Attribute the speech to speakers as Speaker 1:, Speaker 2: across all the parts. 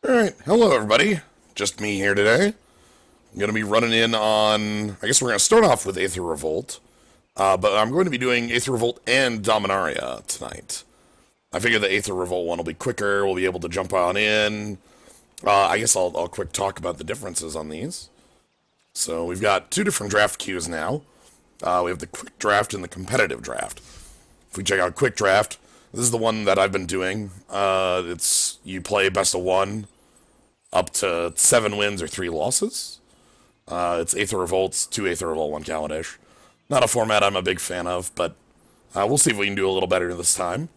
Speaker 1: Alright, hello everybody. Just me here today. I'm going to be running in on... I guess we're going to start off with Aether Revolt. But I'm going to be doing Aether Revolt and Dominaria tonight. I figure the Aether Revolt one will be quicker, we'll be able to jump on in. I guess I'll quick talk about the differences on these. So we've got two different draft queues now. We have the quick draft and the competitive draft. If we check out quick draft, this is the one that I've been doing. It's you play best of one, up to 7 wins or 3 losses. It's Aether Revolts, 2 Aether Revolt, 1 Kaladesh. Not a format I'm a big fan of, but we'll see if we can do a little better this time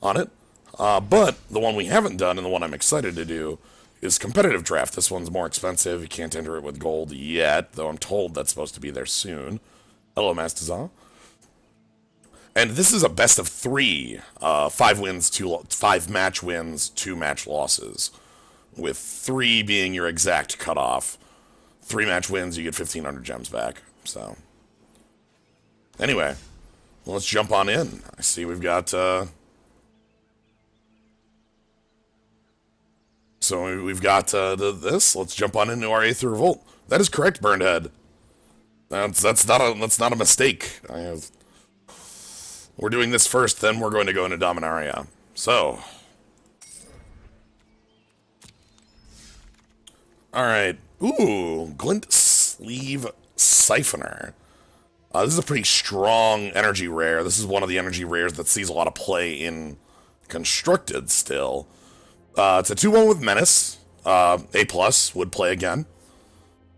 Speaker 1: on it. But the one we haven't done, and the one I'm excited to do, is competitive draft. This one's more expensive. You can't enter it with gold yet, though I'm told that's supposed to be there soon. Hello, Mastazah. And this is a best of 3, 5 wins, 5 match wins, 2 match losses, with 3 being your exact cutoff. 3 match wins, you get 1,500 gems back. So, anyway, let's jump on in. I see we've got this. Let's jump on into our Aether Revolt. That is correct, Burnedhead. That's not a mistake. We're doing this first, then we're going to go into Dominaria. So, alright. Ooh, Glint Sleeve Siphoner. This is a pretty strong energy rare. This is one of the energy rares that sees a lot of play in Constructed still. It's a 2-1 with Menace. A+ would play again.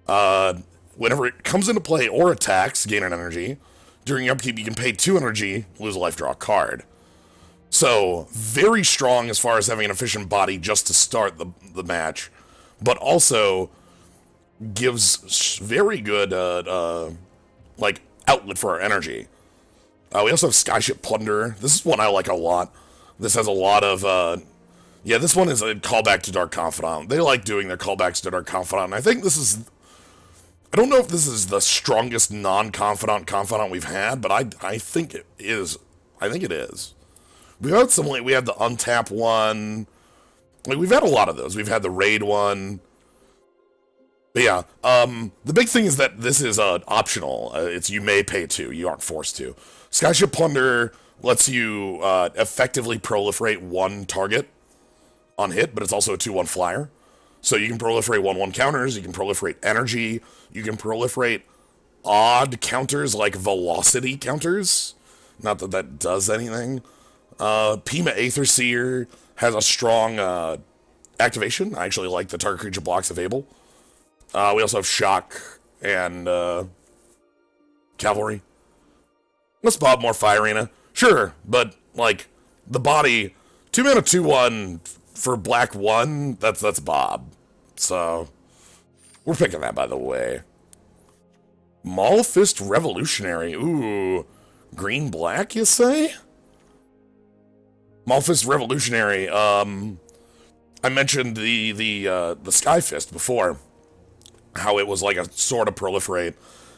Speaker 1: Whenever it comes into play or attacks, gain an energy. During your upkeep, you can pay 2 energy, lose a life, draw a card. So, very strong as far as having an efficient body just to start the match, but also gives very good, like, outlet for our energy. We also have Skyship Plunder. This is one I like a lot. This has a lot of, yeah, this one is a callback to Dark Confidant. They like doing their callbacks to Dark Confidant, and I think this is... I don't know if this is the strongest non-confidant we've had, but I think it is. I think it is. We've had some, like, we had the untap one. Like, we've had a lot of those. We've had the raid one. But yeah, the big thing is that this is optional. It's you may pay 2. You aren't forced to. Skyship Plunder lets you effectively proliferate 1 target on hit, but it's also a 2-1 flyer. So you can proliferate 1-1 counters, you can proliferate energy, you can proliferate odd counters like velocity counters. Not that that does anything. Pima Aether Seer has a strong activation. I actually like the target creature blocks of Able. We also have Shock and Cavalry. Let's Bob more Fire Arena. Sure, but, like, the body, 2 mana 2-1 for black 1, that's Bob. So, we're picking that, by the way. Maulfist Revolutionary. Ooh, green-black, you say? Maulfist Revolutionary. I mentioned the Skyfist before. How it was like a sort of proliferate.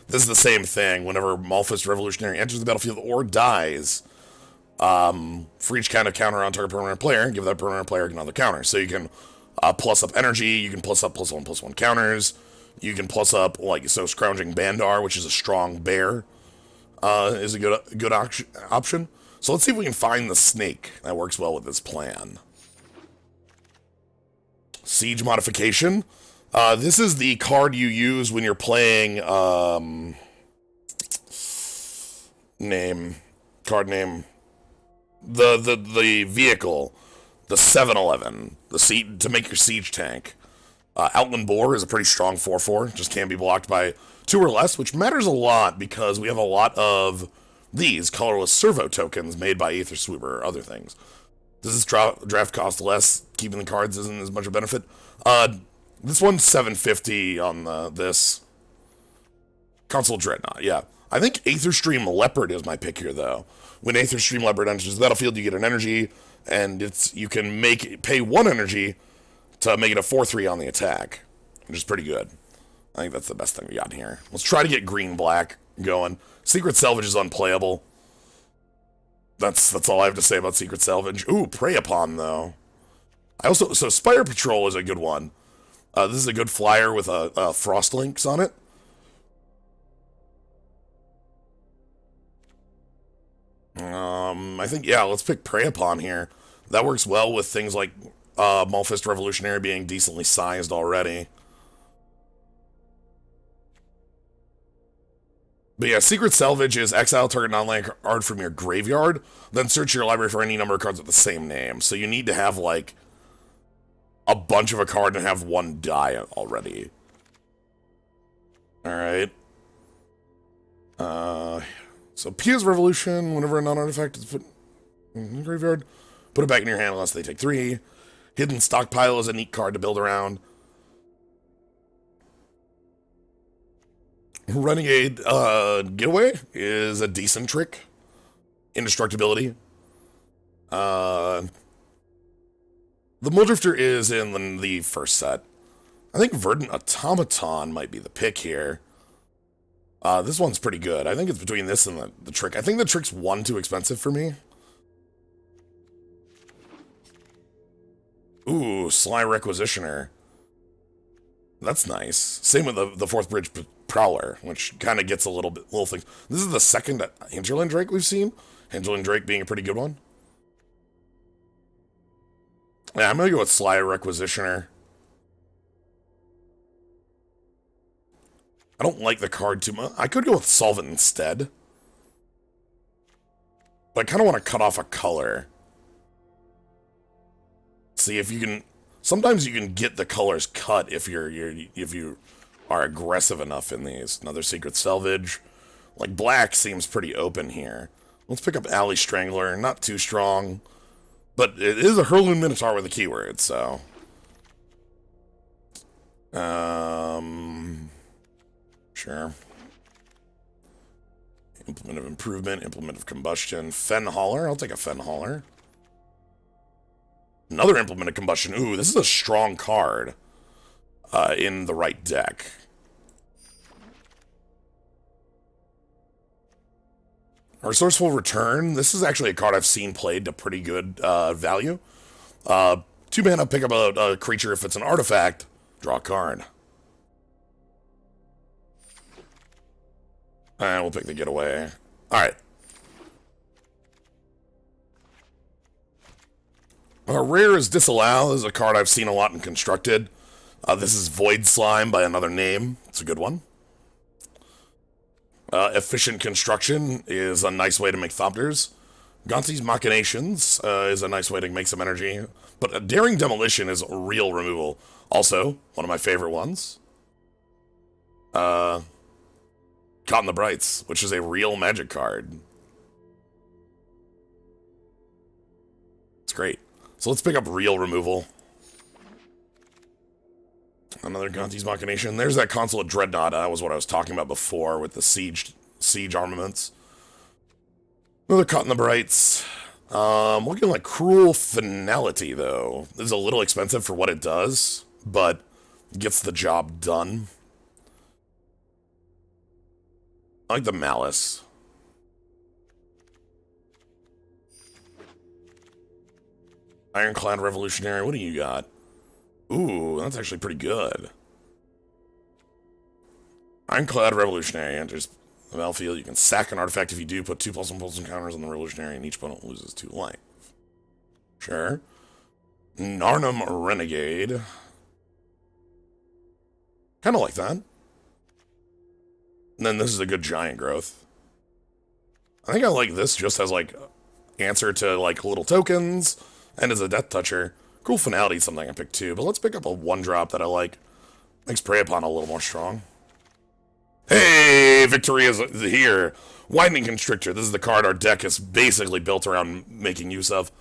Speaker 1: This is the same thing. Whenever Maulfist Revolutionary enters the battlefield or dies, for each kind of counter on target permanent player, give that permanent player another counter. So you can plus up energy, you can plus up +1/+1 counters, you can plus up, like, so Scrounging Bandar, which is a strong bear, is a good option. So let's see if we can find the snake that works well with this plan. Siege Modification. This is the card you use when you're playing, card name, the vehicle, the 7-11, to make your siege tank. Outland Boar is a pretty strong 4/4, just can't be blocked by 2 or less, which matters a lot because we have a lot of these colorless servo tokens made by Aether Swooper or other things. Does this draft cost less? Keeping the cards isn't as much a benefit. This one's 750 on this. Console Dreadnought, yeah. I think Aetherstream Leopard is my pick here, though. When Aetherstream Leopard enters the battlefield, you get an energy, and you can pay 1 energy to make it a 4/3 on the attack, which is pretty good. I think that's the best thing we got here. Let's try to get green-black going. Secret Salvage is unplayable. That's all I have to say about Secret Salvage. Ooh, Prey Upon, though. So Spire Patrol is a good one. This is a good flyer with a frost links on it. I think, yeah, let's pick Prey Upon here. That works well with things like Malfist Revolutionary being decently sized already. But yeah, Secret Salvage is exile target non-land card from your graveyard, then search your library for any number of cards with the same name. So you need to have, like, a bunch of a card and have one die already. Alright. So Pia's Revolution, whenever a non-artifact is put in the graveyard, put it back in your hand unless they take 3. Hidden Stockpile is a neat card to build around. Renegade Getaway is a decent trick. Indestructibility. The Muldrifter is in the first set. I think Verdant Automaton might be the pick here. This one's pretty good. I think it's between this and the trick. I think the trick's one too expensive for me. Ooh, Sly Requisitioner. That's nice. Same with the Fourth Bridge Prowler, which kind of gets a little thing. This is the second Hinterland Drake we've seen. Hinterland Drake being a pretty good one. Yeah, I'm gonna go with Sly Requisitioner. I don't like the card too much. I could go with Solvent instead. But I kind of want to cut off a color. See if you can. Sometimes you can get the colors cut if you are aggressive enough in these. Another Secret Salvage. Like black seems pretty open here. Let's pick up Alley Strangler. Not too strong, but it is a Hurloon Minotaur with a keyword. So, sure. Implement of Improvement, Implement of Combustion, Fen Hauler. I'll take a Fen Hauler. Another Implement of Combustion. Ooh, this is a strong card in the right deck. Resourceful Return. This is actually a card I've seen played to pretty good value. 2 mana, pick up a creature. If it's an artifact, draw a card. And we'll pick the Getaway. Alright. Rare is Disallow. This is a card I've seen a lot in Constructed. This is Void Slime by another name. It's a good one. Efficient Construction is a nice way to make Thopters. Gonzi's Machinations is a nice way to make some energy. But Daring Demolition is real removal. Also, one of my favorite ones. Caught in the Brights, which is a real magic card. It's great. So let's pick up real removal. Another Gonzi's Machination. There's that Consulate Dreadnought. That was what I was talking about before with the siege armaments. Another Caught in the Brights. Looking like Cruel Finality, though. This is a little expensive for what it does, but gets the job done. I like the Malice. Ironclad Revolutionary. What do you got? Ooh, that's actually pretty good. Ironclad Revolutionary enters the battlefield. You can sack an artifact. If you do, put 2+1/+1 counters on the Revolutionary, and each opponent loses 2 life. Sure. Narnum Renegade. Kind of like that. And then this is a good giant growth. I think I like this just as, like, answer to, like, little tokens, and as a Death Toucher. Cruel Finality is something I picked too, but let's pick up a 1-drop that I like. Makes Prey Upon a little more strong. Hey, victory is here. Widening Constrictor. This is the card our deck is basically built around making use of.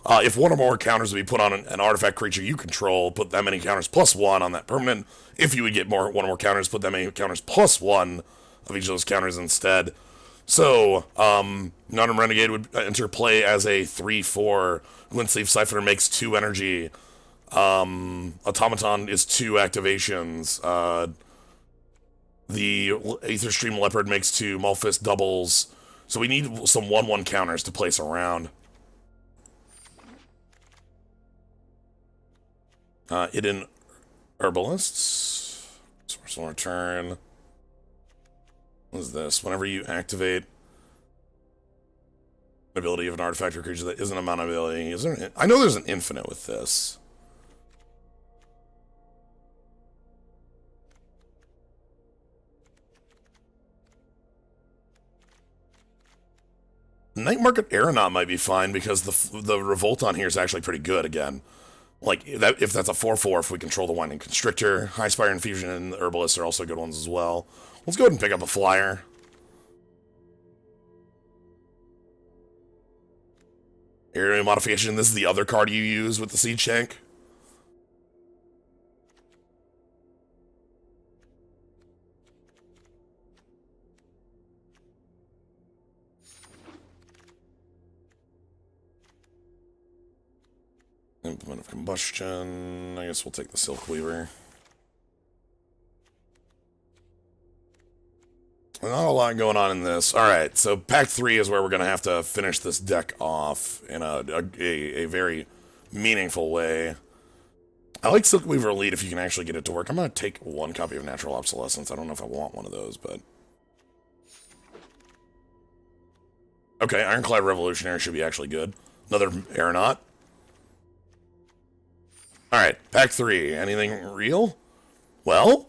Speaker 1: If one or more counters would be put on an artifact creature you control, put that many counters +1 on that permanent. If you would get one or more counters, put that many counters +1 of each of those counters instead. So, Narnum Renegade would enter play as a 3/4. Glintsleeve Siphoner makes 2 energy. Automaton is 2 activations. The Aether Stream Leopard makes 2. Malfist doubles. So we need some 1/1 counters to place around. Hidden Herbalists. Source will return. What is this? Whenever you activate an ability of an artifact or creature that isn't a mana ability, is there? I know there's an infinite with this. Night Market Aeronaut might be fine because the Revolt on here is actually pretty good again. Like, if that's a 4/4, if we control the Winding Constrictor. High Spire Infusion and the Herbalists are also good ones as well. Let's go ahead and pick up a flyer. Area Modification, this is the other card you use with the Siege Shank. Implement of Combustion. I guess we'll take the Silk Weaver. Not a lot going on in this. Alright, so Pack 3 is where we're going to have to finish this deck off in a very meaningful way. I like Silk Weaver Elite if you can actually get it to work. I'm going to take one copy of Natural Obsolescence. I don't know if I want one of those, but... Okay, Ironclad Revolutionary should be actually good. Another Aeronaut. Alright, Pack 3. Anything real? Well,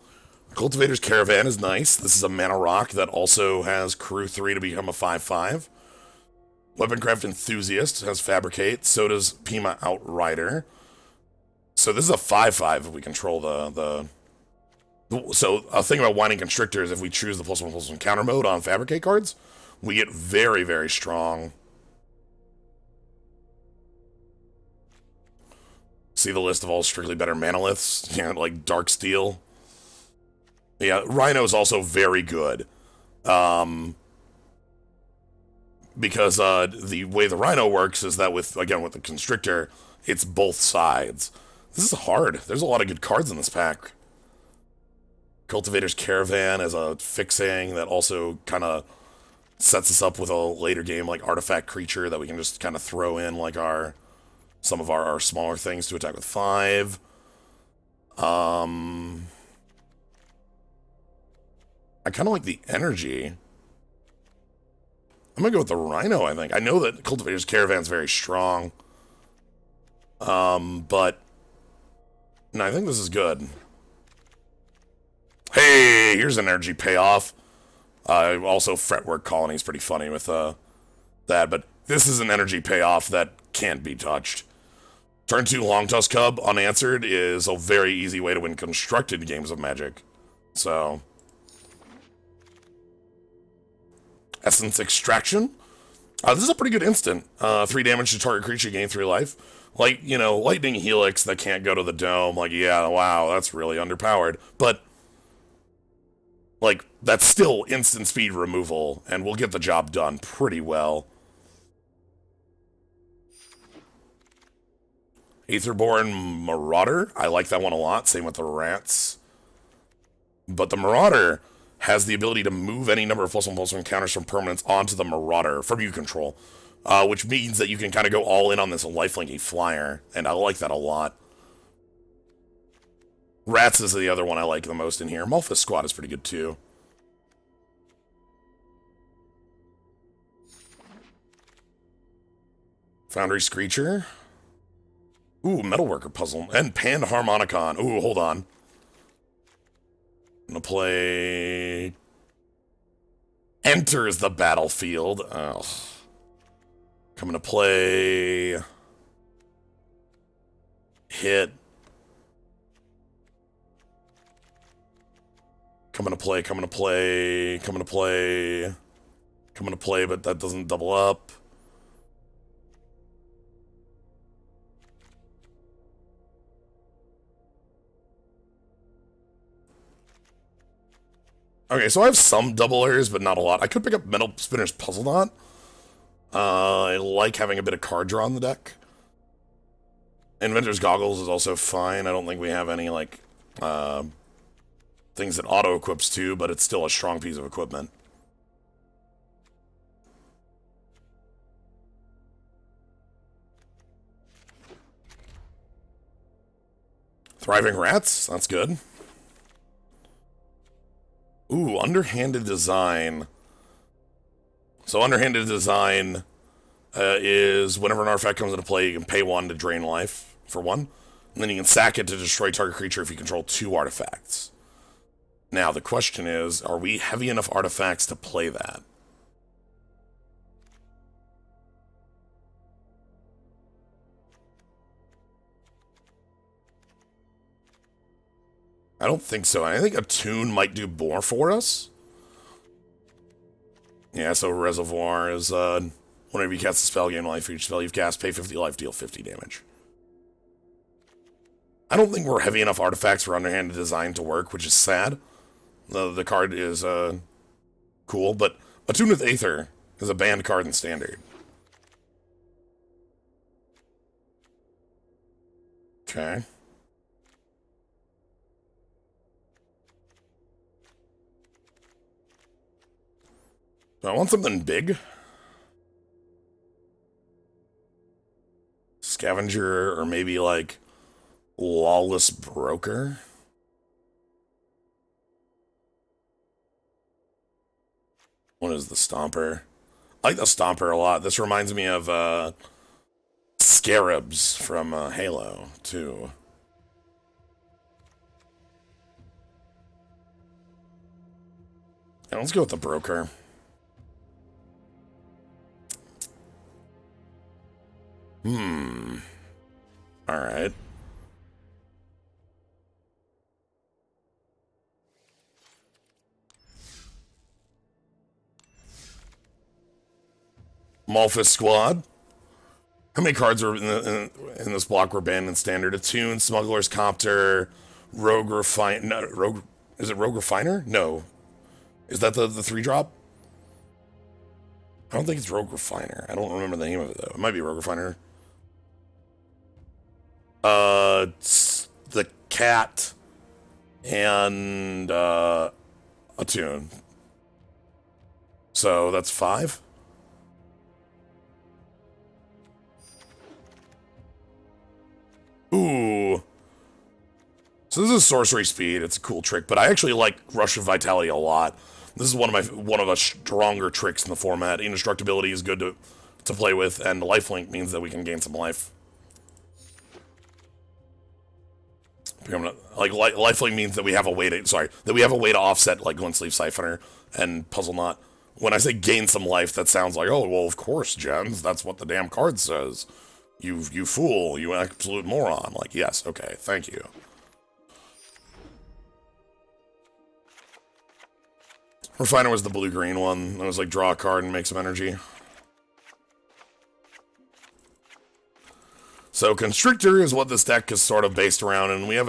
Speaker 1: Cultivator's Caravan is nice. This is a mana rock that also has Crew 3 to become a 5/5. Weaponcraft Enthusiast has Fabricate. So does Pima Outrider. So this is a 5/5 if we control So a thing about Winding Constrictor is if we choose the +1/+1 counter mode on Fabricate cards, we get very, very strong. See the list of all strictly better manoliths? Yeah, like Darksteel. Yeah, Rhino is also very good. Because the way the Rhino works is that with the Constrictor, it's both sides. This is hard. There's a lot of good cards in this pack. Cultivator's Caravan is a fixing that also kind of sets us up with a later game like Artifact Creature that we can just kind of throw in like some of our smaller things to attack with 5. I kind of like the energy. I'm gonna go with the Rhino, I think. I know that Cultivator's Caravan's very strong. But no, I think this is good. Hey, here's an energy payoff. Also, Fretwork Colony is pretty funny with that, but this is an energy payoff that can't be touched. Turn 2 Longtusk Cub unanswered is a very easy way to win constructed games of Magic. So, Essence Extraction. This is a pretty good instant. 3 damage to target creature, gain 3 life. Like, you know, Lightning Helix that can't go to the dome. Like, yeah, wow, that's really underpowered. But, like, that's still instant speed removal, and we'll get the job done pretty well. Aetherborn Marauder. I like that one a lot. Same with the Rats. But the Marauder has the ability to move any number of +1/+1 counters from permanents onto the Marauder from you control. Which means that you can kind of go all in on this lifelinky flyer, and I like that a lot. Rats is the other one I like the most in here. Malphus Squad is pretty good too. Foundry Screecher. Ooh, Metalworker Puzzle. And Panharmonicon. Ooh, hold on. I'm gonna play... Enters the battlefield. Ugh. Coming to play... Hit. Coming to play, but that doesn't double up. Okay, so I have some doublers, but not a lot. I could pick up Metal Spinner's Puzzle Knot. I like having a bit of card draw on the deck. Inventor's Goggles is also fine. I don't think we have any, like, things that auto-equips to, but it's still a strong piece of equipment. Thriving Rats? That's good. Ooh, Underhanded Design. So Underhanded Design is whenever an artifact comes into play, you can pay 1 to drain life for 1. And then you can sack it to destroy target creature if you control 2 artifacts. Now, the question is, are we heavy enough artifacts to play that? I don't think so. I think a tune might do more for us. Yeah, so Reservoir is, whenever you cast a spell, gain life for each spell you've cast, pay 50 life, deal 50 damage. I don't think we're heavy enough artifacts for Underhanded Design to work, which is sad. The card is, cool, but Attune with Aether is a banned card in Standard. Okay. Do I want something big? Scavenger, or maybe, like, Lawless Broker? What is the Stomper? I like the Stomper a lot. This reminds me of, Scarabs from, Halo, too. Yeah, let's go with the Broker. Alright. Malphus Squad. How many cards are in this block were banned in Standard? Attune, Smuggler's Copter, Rogue Refiner. No, Rogue. Is it Rogue Refiner? No. Is that the 3-drop? I don't think it's Rogue Refiner. I don't remember the name of it, though. It might be Rogue Refiner. It's the cat and Attune. So that's 5. Ooh. So this is Sorcery Speed. It's a cool trick, but I actually like Rush of Vitality a lot. This is one of the stronger tricks in the format. Indestructibility is good to play with, and Lifelink means that we can gain some life. Like Lifelink means that we have a way to offset like Glint-Sleeve Siphoner and Puzzle Knot. When I say gain some life, that sounds like, oh well, of course, Jens, that's what the damn card says. You fool, you absolute moron. Like, yes, okay, thank you. Refiner was the blue-green one. It was like draw a card and make some energy. So Constrictor is what this deck is sort of based around, and we have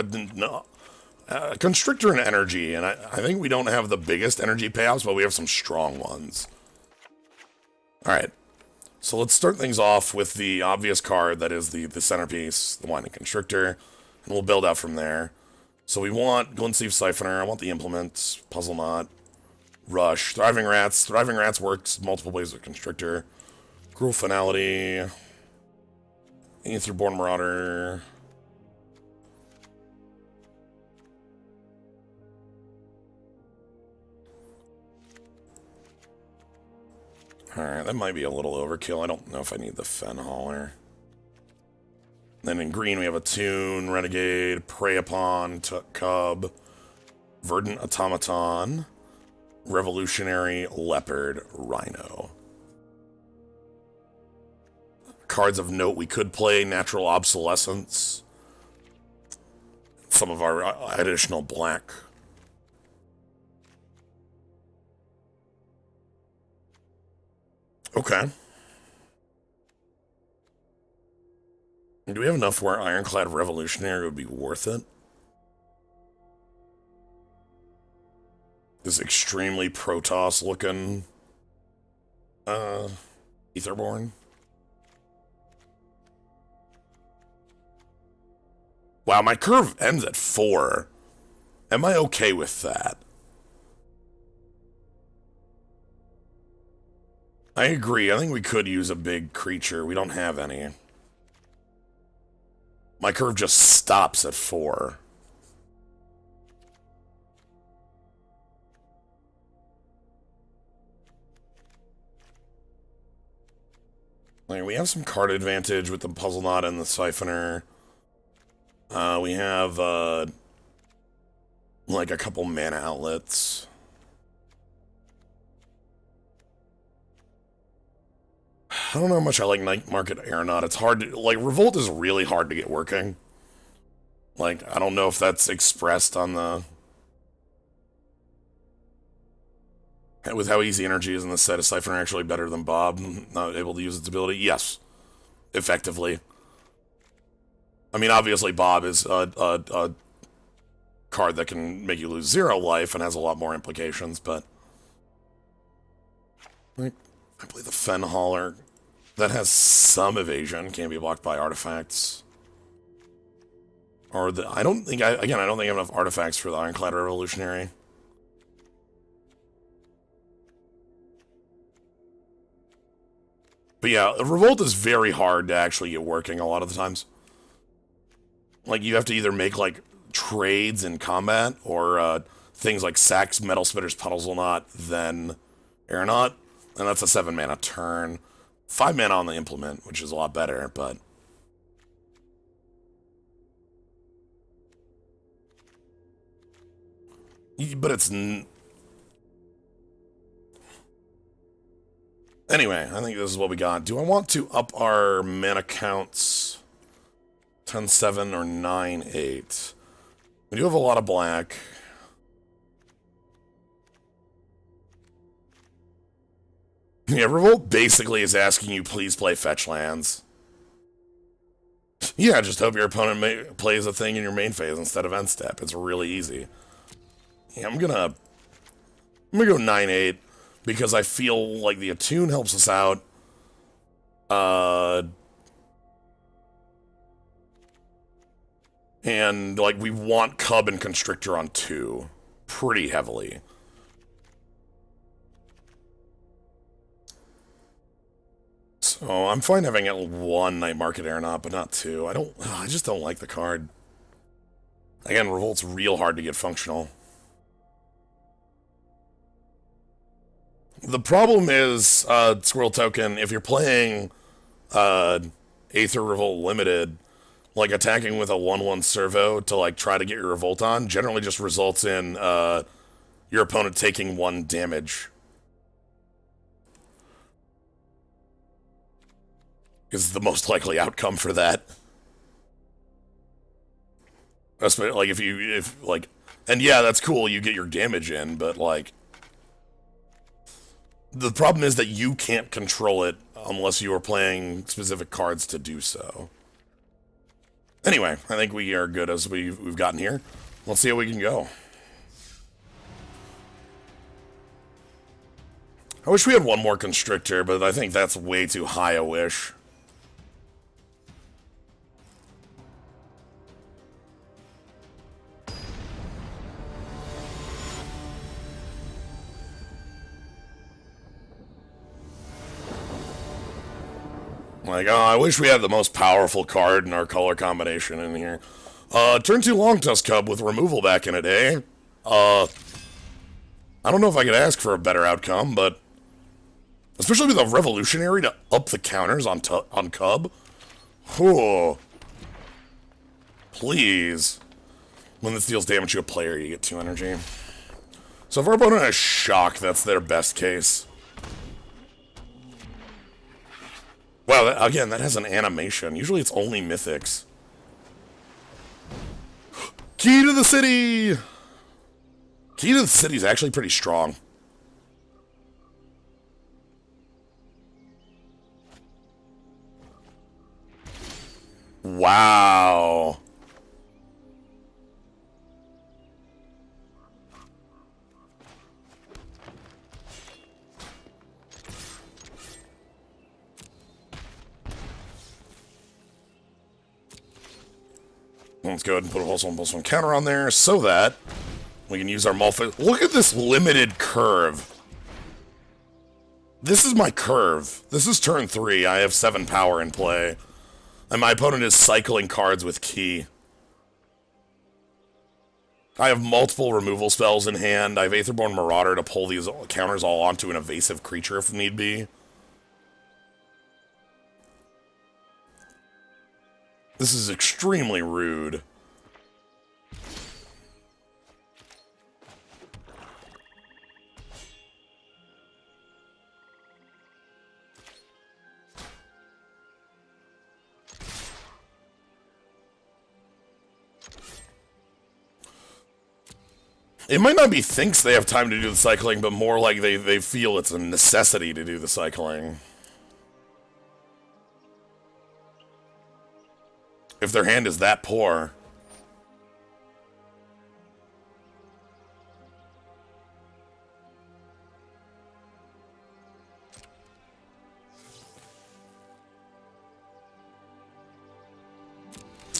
Speaker 1: a Constrictor and energy, and I think we don't have the biggest energy payoffs, but we have some strong ones. Alright, so let's start things off with the obvious card that is the centerpiece, the Winding Constrictor, and we'll build out from there. So we want Glint-Sleeve Siphoner, I want the Implements, Puzzle Knot, Rush, Thriving Rats. Thriving Rats works multiple ways with Constrictor. Cruel Finality, Aetherborn Marauder. Alright, that might be a little overkill. I don't know if I need the Fen Hauler. Then in green we have Attune, Renegade, Prey Upon, Cub, Verdant Automaton, Revolutionary, Leopard, Rhino. Cards of note we could play, Natural Obsolescence. Some of our additional black. Okay. Do we have enough where Ironclad Revolutionary would be worth it? This extremely Protoss looking Aetherborn. Wow, my curve ends at 4. Am I okay with that? I agree. I think we could use a big creature. We don't have any. My curve just stops at 4. Like, we have some card advantage with the Puzzle Knot and the Siphoner. We have, like, a couple mana outlets. I don't know how much I like Night Market Aeronaut. It's hard to, like, Revolt is really hard to get working. Like, I don't know if that's expressed on the... With how easy energy is in the set, is Siphoner actually better than Bob? Not able to use its ability? Yes. Effectively. I mean, obviously Bob is a card that can make you lose 0 life and has a lot more implications, but... I believe the Fen Hauler... That has some evasion, can't be blocked by artifacts. Or the... I don't think I don't think I have enough artifacts for the Ironclad Revolutionary. But yeah, Revolt is very hard to actually get working a lot of the times. Like, you have to either make, like, trades in combat, or things like Sacks, Metal Spitters, Puddles Will Not, then Aeronaut. And that's a 7 mana turn. 5 mana on the Implement, which is a lot better, but... But it's... Anyway, I think this is what we got. Do I want to up our mana counts 10-7 or 9-8? We do have a lot of black. Yeah, Revolt basically is asking you, please play fetch lands. Yeah, just hope your opponent plays a thing in your main phase instead of end step. It's really easy. Yeah, I'm gonna go 9-8. Because I feel like the Attune helps us out. And, like, we want Cub and Constrictor on 2. Pretty heavily. So, I'm fine having it 1 Night Market Aeronaut, but not 2. I just don't like the card. Again, Revolt's real hard to get functional. The problem is, Squirrel Token, if you're playing Aether Revolt Limited, like, attacking with a 1-1 servo to, like, try to get your Revolt on generally just results in your opponent taking 1 damage. Is the most likely outcome for that. Like, and yeah, that's cool, you get your damage in, but, like... The problem is that you can't control it unless you are playing specific cards to do so. Anyway, I think we are good as we've gotten here. Let's see how we can go. I wish we had 1 more Constrictor, but I think that's way too high a wish. Like, oh, I wish we had the most powerful card in our color combination in here. Turn 2 Long Tusk Cub with removal back in it, eh? I don't know if I could ask for a better outcome, but... Especially with a Revolutionary to up the counters on Cub. Whew. Please. When this deals damage to a player, you get 2 energy. So if our opponent has Shock, that's their best case. Wow, again, that has an animation. Usually it's only Mythics. Key to the City! Key to the City is actually pretty strong. Wow. Let's go ahead and put a +1/+1 counter on there so that we can use our Malphite. Look at this limited curve. This is my curve. This is turn 3. I have 7 power in play. And my opponent is cycling cards with Key. I have multiple removal spells in hand. I have Aetherborn Marauder to pull these counters all onto an evasive creature if need be. This is extremely rude. It might not be thinks they have time to do the cycling, but more like they feel it's a necessity to do the cycling. If their hand is that poor.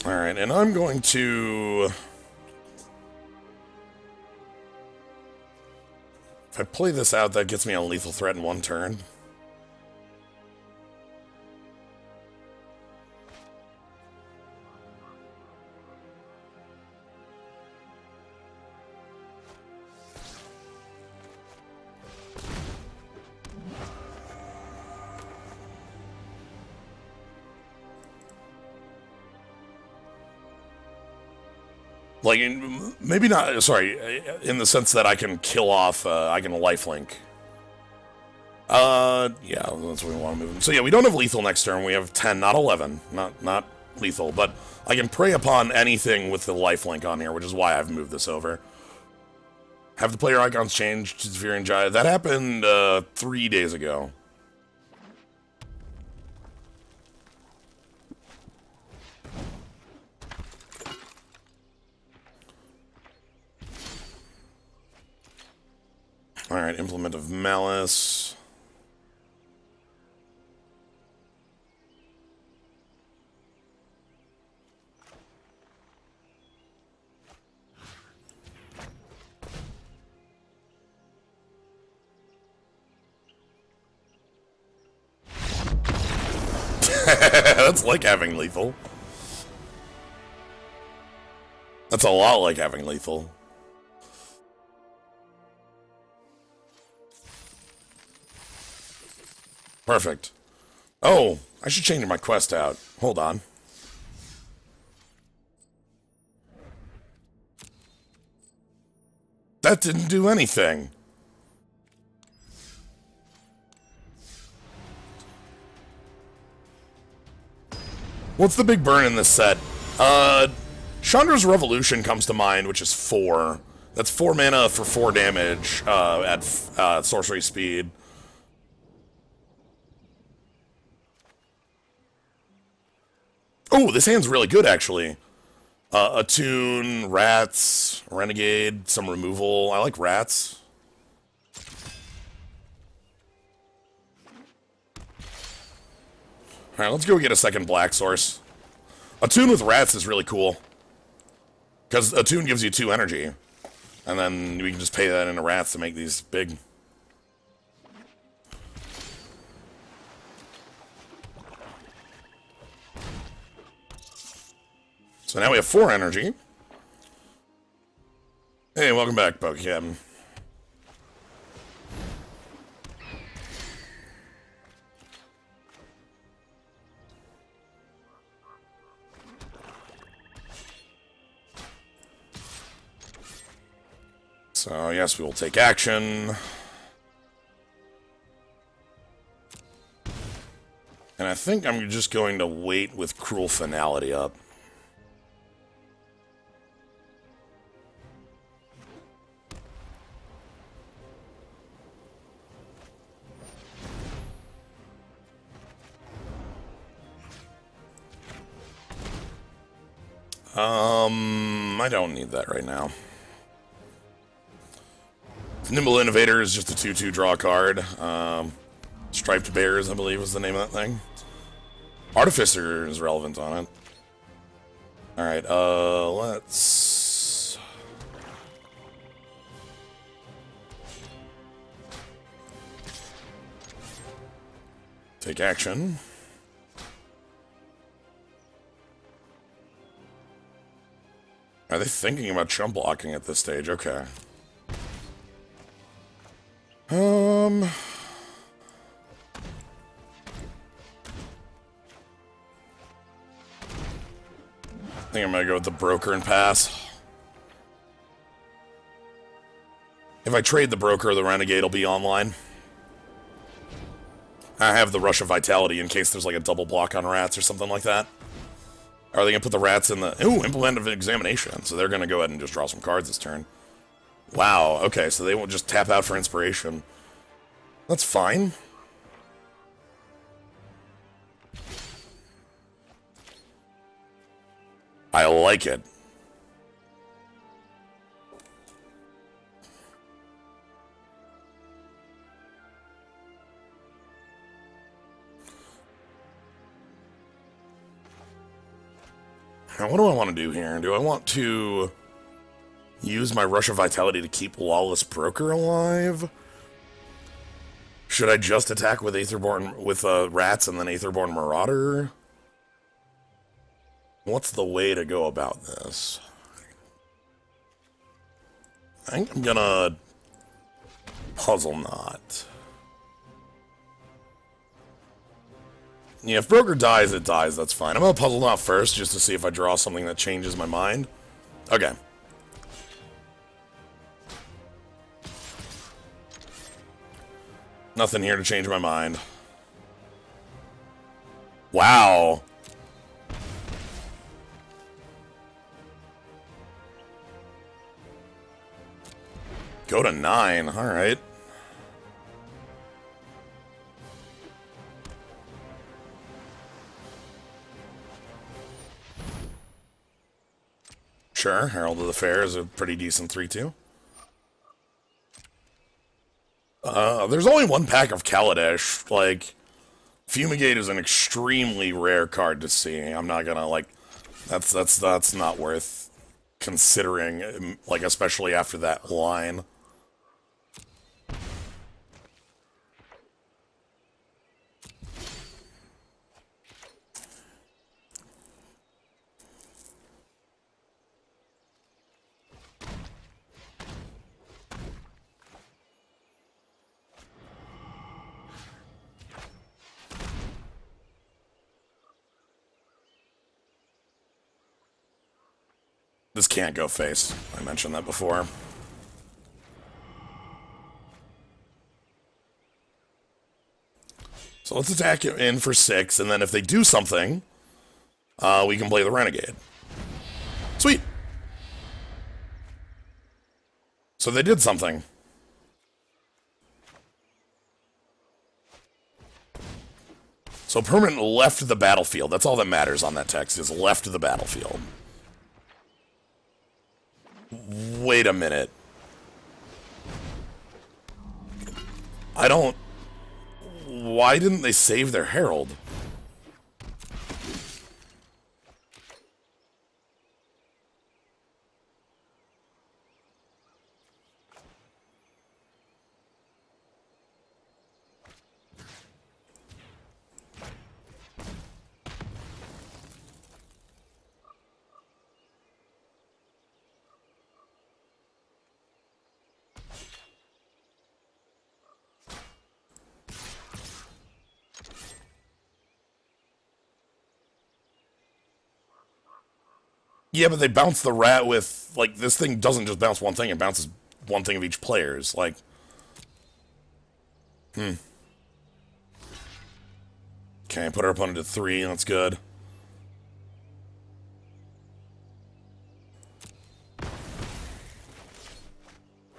Speaker 1: Alright, and I'm going to... If I play this out, that gets me a lethal threat in one turn. Like, maybe not, sorry, in the sense that I can kill off, I can lifelink. Yeah, that's what we want to move. So yeah, we don't have lethal next turn, we have 10, not 11. Not lethal, but I can prey upon anything with the lifelink on here, which is why I've moved this over. Have the player icons changed to Zephyr and Jaya? That happened, 3 days ago. Alright, Implement of Malice. That's like having lethal. That's a lot like having lethal. Perfect. Oh, I should change my quest out. Hold on. That didn't do anything. What's the big burn in this set? Chandra's Revolution comes to mind, which is 4. That's 4 mana for 4 damage at sorcery speed. Oh, this hand's really good, actually. Attune, Rats, Renegade, some removal. I like Rats. Alright, let's go get a second black source. Attune with Rats is really cool. Because Attune gives you 2 energy. And then we can just pay that into Rats to make these big. So now we have 4 energy. Hey, welcome back, Pokemon. So, yes, we will take action. And I think I'm just going to wait with Cruel Finality up. I don't need that right now. Nimble Innovator is just a 2/2 draw card. Striped Bears, I believe, was the name of that thing. Artificer is relevant on it. Alright, let's... take action. Are they thinking about chump blocking at this stage? Okay. think I'm gonna go with the broker and pass. If I trade the broker, the renegade will be online. I have the Rush of Vitality in case there's like a double block on rats or something like that. Are they gonna put the rats in the... Ooh, implement of examination. So they're gonna go ahead and just draw some cards this turn. Wow, okay, so they won't just tap out for inspiration. That's fine. I like it. Now, what do I want to do here? Do I want to use my Rush of Vitality to keep Lawless Broker alive? Should I just attack with Aetherborn, with Rats and then Aetherborn Marauder? What's the way to go about this? I think I'm gonna Puzzle Knot. Yeah, if Broker dies, it dies, that's fine. I'm gonna Puzzle Knot first, just to see if I draw something that changes my mind. Okay. Nothing here to change my mind. Wow. Go to 9, alright. Sure, Herald of the Fair is a pretty decent 3-2. There's only one pack of Kaladesh. Like, Fumigate is an extremely rare card to see. I'm not gonna, like, that's not worth considering, like, especially after that line. This can't go face. I mentioned that before. So let's attack it in for 6, and then if they do something, we can play the Renegade. Sweet! So they did something. So permanent left the battlefield. That's all that matters on that text, is left the battlefield. Wait a minute. I don't... Why didn't they save their Herald? Yeah, but they bounce the rat with, like, this thing doesn't just bounce one thing, it bounces one thing of each player's, like... Okay, put our opponent to 3, that's good.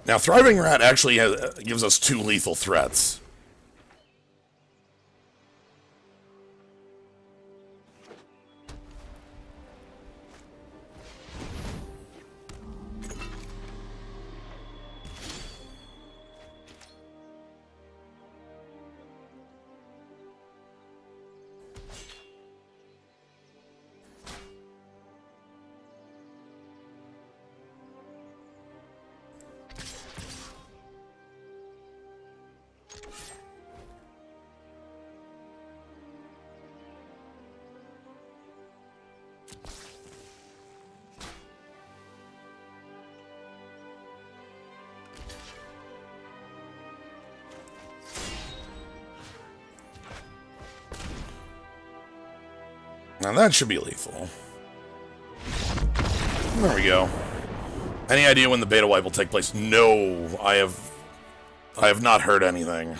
Speaker 1: Now, Thriving Rat actually gives us 2 lethal threats. Now that should be lethal. There we go. Any idea when the beta wipe will take place? No, I have not heard anything.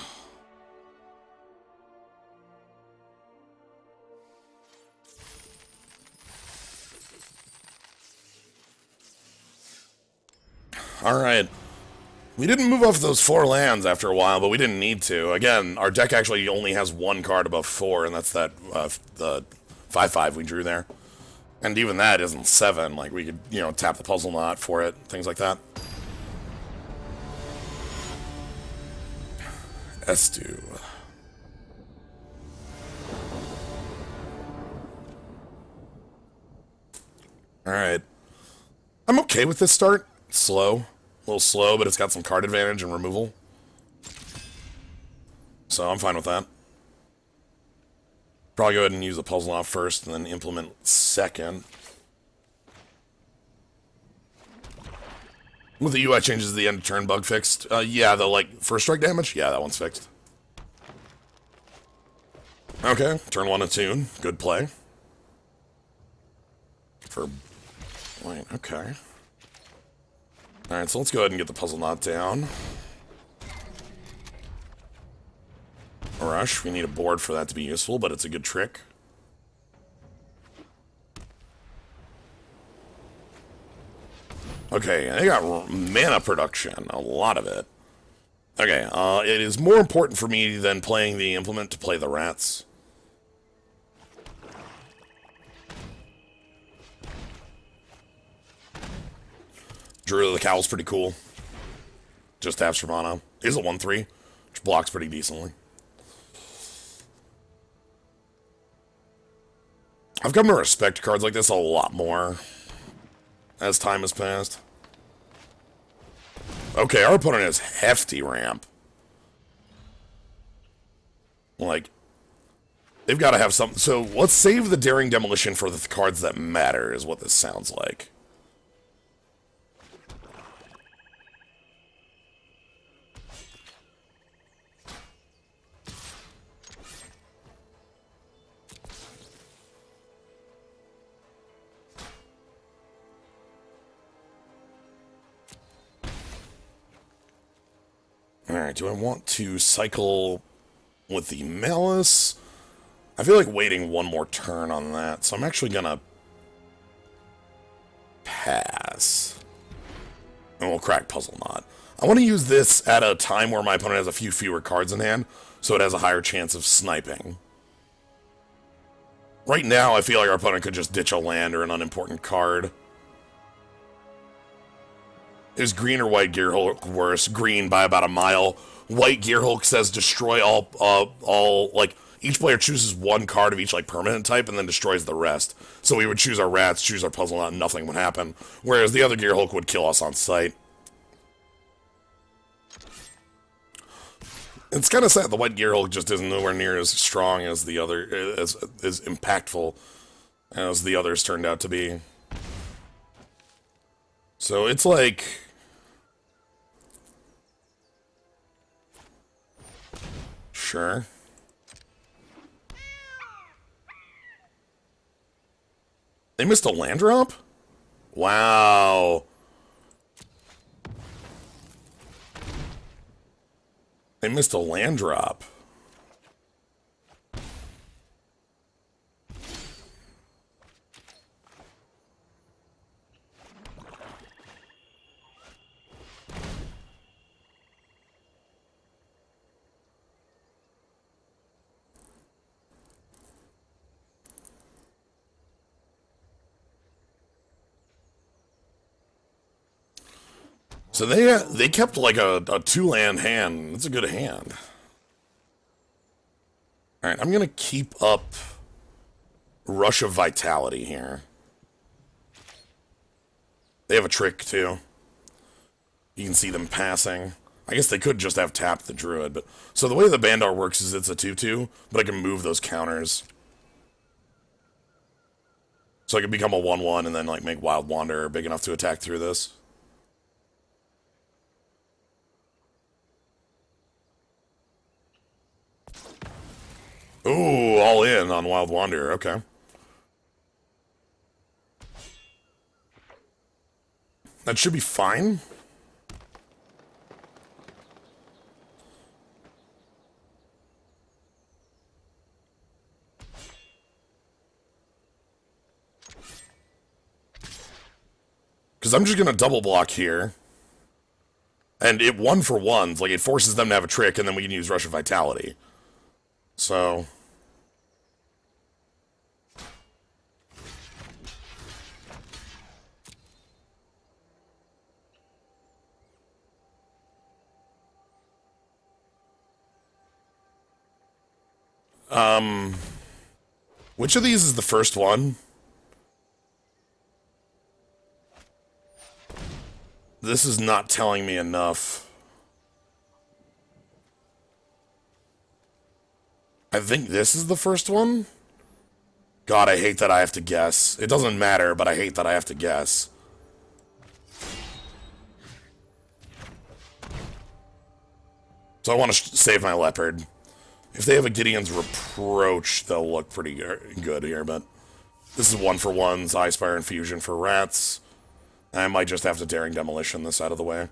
Speaker 1: Alright. We didn't move off those 4 lands after a while, but we didn't need to. Again, our deck actually only has 1 card above 4, and that's that, the 5/5 we drew there. And even that isn't 7, like, we could, you know, tap the Puzzle Knot for it, things like that. Estu. Alright. I'm okay with this start. It's slow. A little slow, but it's got some card advantage and removal. So I'm fine with that. Probably go ahead and use the Puzzle Knot first, and then implement second. With the UI changes at the end of turn bug fixed. Yeah, the, like, first strike damage? Yeah, that one's fixed. Okay, turn 1 attune. Good play. Wait, okay. Alright, so let's go ahead and get the Puzzle Knot down. Rush, we need a board for that to be useful, but it's a good trick. Okay, they got mana production, a lot of it. Okay, it is more important for me than playing the implement to play the rats. Druid of the Cowl's pretty cool. Just taps for mana. Is a 1/3, which blocks pretty decently. I've come to respect cards like this a lot more as time has passed. Okay, our opponent has hefty ramp. Like, they've got to have something. So let's save the Daring Demolition for the cards that matter, is what this sounds like. Alright, do I want to cycle with the Malice? I feel like waiting one more turn on that, so I'm actually gonna pass. And we'll crack Puzzle Knot. I want to use this at a time where my opponent has a few fewer cards in hand, so it has a higher chance of sniping. Right now, I feel like our opponent could just ditch a land or an unimportant card. Is green or white Gearhulk worse? Green by about a mile. White Gearhulk says destroy all, like, each player chooses 1 card of each, like, permanent type and then destroys the rest. So we would choose our rats, choose our Puzzle Knot, and nothing would happen. Whereas the other Gearhulk would kill us on sight. It's kind of sad the white Gearhulk just isn't nowhere near as strong as the other, as impactful as the others turned out to be. So it's like... Sure. They missed a land drop? Wow. They missed a land drop. So they kept like a 2-land hand. That's a good hand. Alright, I'm gonna keep up Rush of Vitality here. They have a trick too. You can see them passing. I guess they could just have tapped the Druid, but... So the way the Bandar works is it's a 2/2, but I can move those counters. So I can become a 1/1 and then like make Wild Wanderer big enough to attack through this. Ooh, all in on Wild Wanderer, okay. That should be fine. Because I'm just going to double block here. And it 1-for-1s. Like, it forces them to have a trick, and then we can use Rush of Vitality. So... Which of these is the first one? This is not telling me enough. I think this is the first one? God, I hate that I have to guess. It doesn't matter, but I hate that I have to guess. So I want to save my leopard. If they have a Gideon's Reproach, they'll look pretty good here, but... This is 1-for-1s, Eye-Spire Infusion for rats. I might just have to Daring Demolition this out of the way.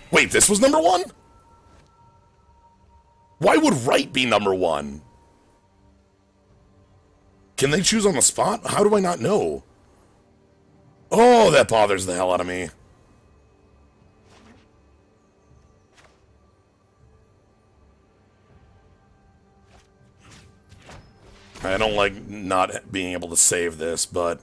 Speaker 1: Wait, this was number 1? Why would right be number 1? Can they choose on the spot? How do I not know? Oh, that bothers the hell out of me. I don't like not being able to save this, but...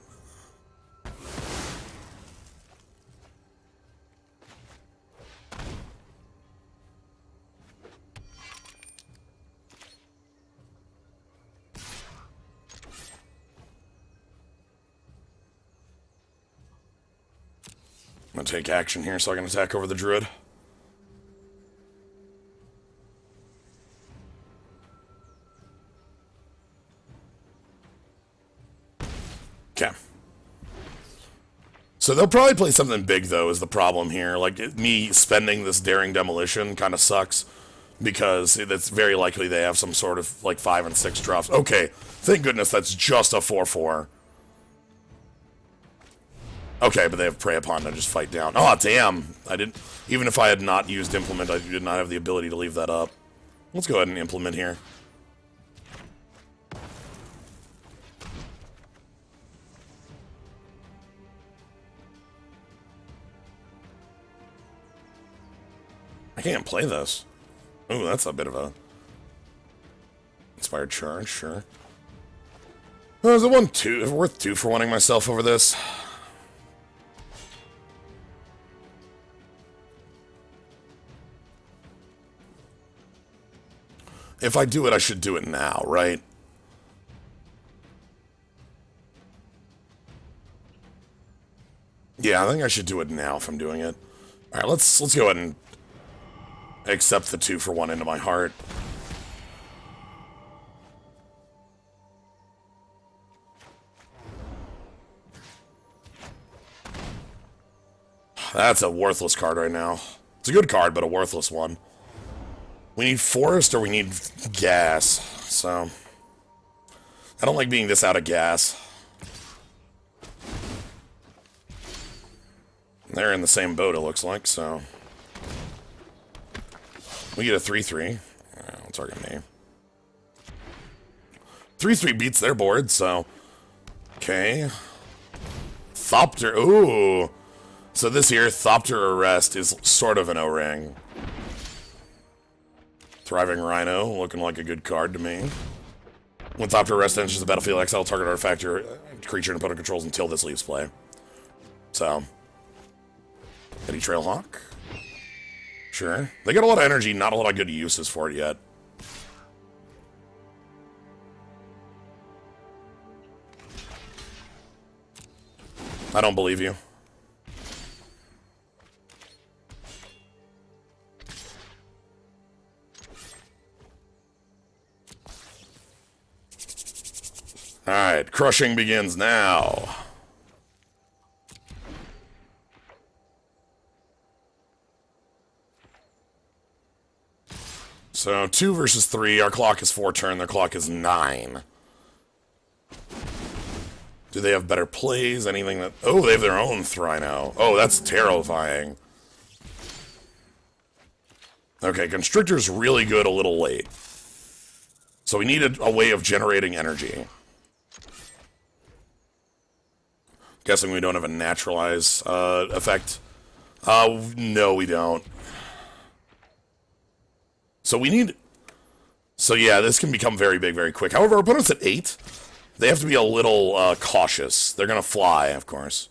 Speaker 1: I'm gonna take action here so I can attack over the Druid. Okay. So they'll probably play something big, though, is the problem here. Like, me spending this Daring Demolition kind of sucks, because it's very likely they have some sort of, like, 5 and 6 drops. Okay, thank goodness that's just a 4-4. Okay, but they have Prey Upon to just fight down. Oh, damn! I didn't... Even if I had not used Implement, I did not have the ability to leave that up. Let's go ahead and Implement here. I can't play this. Ooh, that's a bit of a... Inspired Charge, sure. Oh, is it worth 2-for-1ing myself over this? If I do it, I should do it now, right? Yeah, I think I should do it now if I'm doing it. Alright, let's go ahead and accept the 2-for-1 into my heart. That's a worthless card right now. It's a good card, but a worthless one. We need Forest or we need gas, so... I don't like being this out of gas. They're in the same boat, it looks like, so... We get a 3-3. I'll target me. 3-3 beats their board, so... Okay. Thopter, ooh! So this here, Thopter Arrest, is sort of an O-ring. Thriving Rhino, looking like a good card to me. When Thopter Arrest enters the battlefield, exile target artifact or creature and opponent controls until this leaves play. So... Eddie Trailhawk? Sure. They got a lot of energy, not a lot of good uses for it yet. I don't believe you. Alright, crushing begins now. So, 2 versus 3, our clock is 4 turn, their clock is 9. Do they have better plays? Anything that... Oh, they have their own Thrino. Oh, that's terrifying. Okay, Constrictor's really good a little late. So we needed a way of generating energy. Guessing we don't have a naturalize effect. No, we don't. So we need... So yeah, this can become very big very quick. However, our opponent's at 8. They have to be a little cautious. They're going to fly, of course.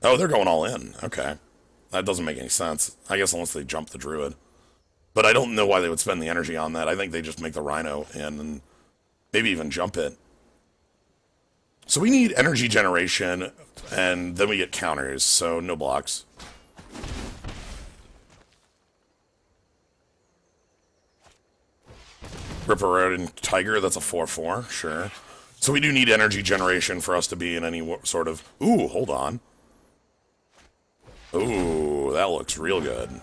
Speaker 1: Oh, they're going all in. Okay. That doesn't make any sense. I guess unless they jump the druid. But I don't know why they would spend the energy on that. I think they just make the rhino in and maybe even jump it. So we need energy generation, and then we get counters, so no blocks. Ripper and Tiger, that's a 4-4, sure. So we do need energy generation for us to be in any sort of... Ooh, hold on. Ooh, that looks real good.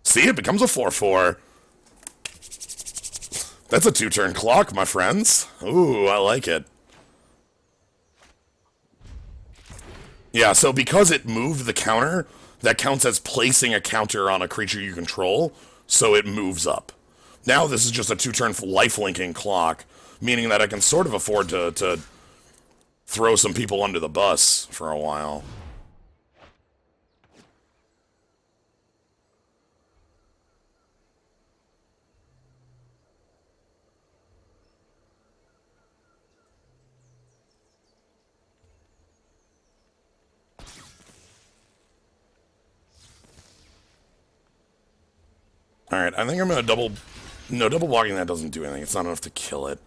Speaker 1: See, it becomes a 4-4. That's a 2-turn clock, my friends. Ooh, I like it. Yeah, so because it moved the counter, that counts as placing a counter on a creature you control, so it moves up. Now this is just a 2-turn life-linking clock, meaning that I can sort of afford to throw some people under the bus for a while. Alright, I think I'm gonna double... No, double blocking that doesn't do anything. It's not enough to kill it.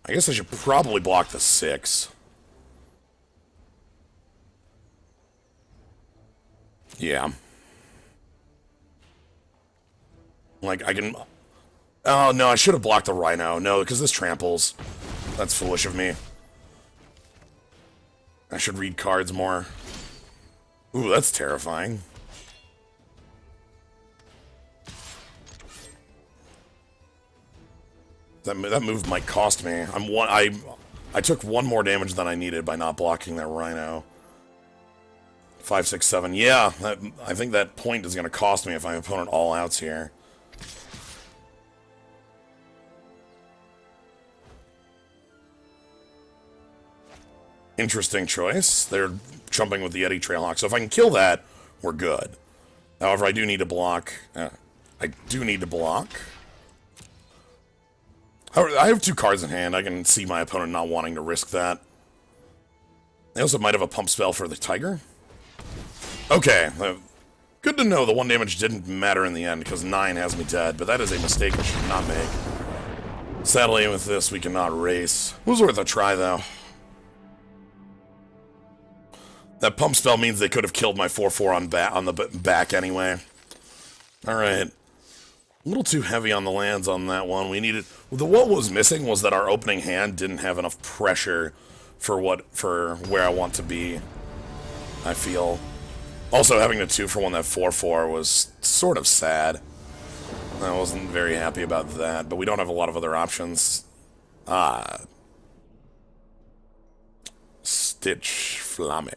Speaker 1: I guess I should probably block the 6. Yeah. Like, I can... Oh, no, I should have blocked the Rhino. No, because this tramples. That's foolish of me. I should read cards more. Ooh, that's terrifying. That move might cost me. I took 1 more damage than I needed by not blocking that Rhino. 5, 6, 7. Yeah, I think that point is going to cost me if my opponent all outs here. Interesting choice. They're jumping with the Yeti Trailhawk. So if I can kill that, we're good. However, I do need to block. I do need to block. I have 2 cards in hand. I can see my opponent not wanting to risk that. They also might have a pump spell for the Tiger. Okay. Good to know the 1 damage didn't matter in the end, because 9 has me dead, but that is a mistake I should not make. Sadly, with this, we cannot race. It was worth a try, though. That pump spell means they could have killed my 4-4 on the back anyway. Alright. A little too heavy on the lands on that one. We needed... What was missing was that our opening hand didn't have enough pressure for where I want to be, I feel. Also, having a 2-for-1 that 4-4 was sort of sad. I wasn't very happy about that, but we don't have a lot of other options. Stitch Flamme.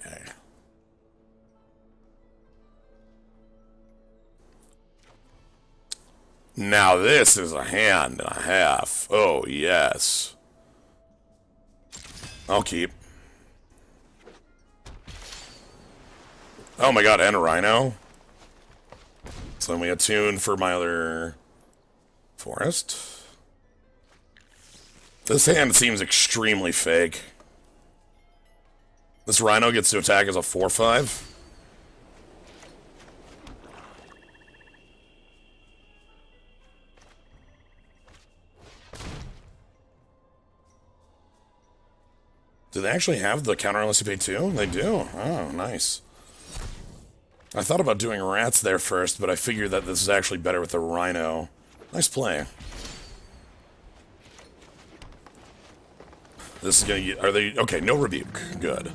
Speaker 1: Now this is a hand and a half. Oh, yes. I'll keep. Oh my god, and a Rhino. So then we attune for my other forest. This hand seems extremely fake. This Rhino gets to attack as a 4-5. Do they actually have the counter unless you pay 2? They do. Oh, nice. I thought about doing rats there first, but I figured that this is actually better with the Rhino. Nice play. This is gonna get... Are they... Okay, no rebuke. Good.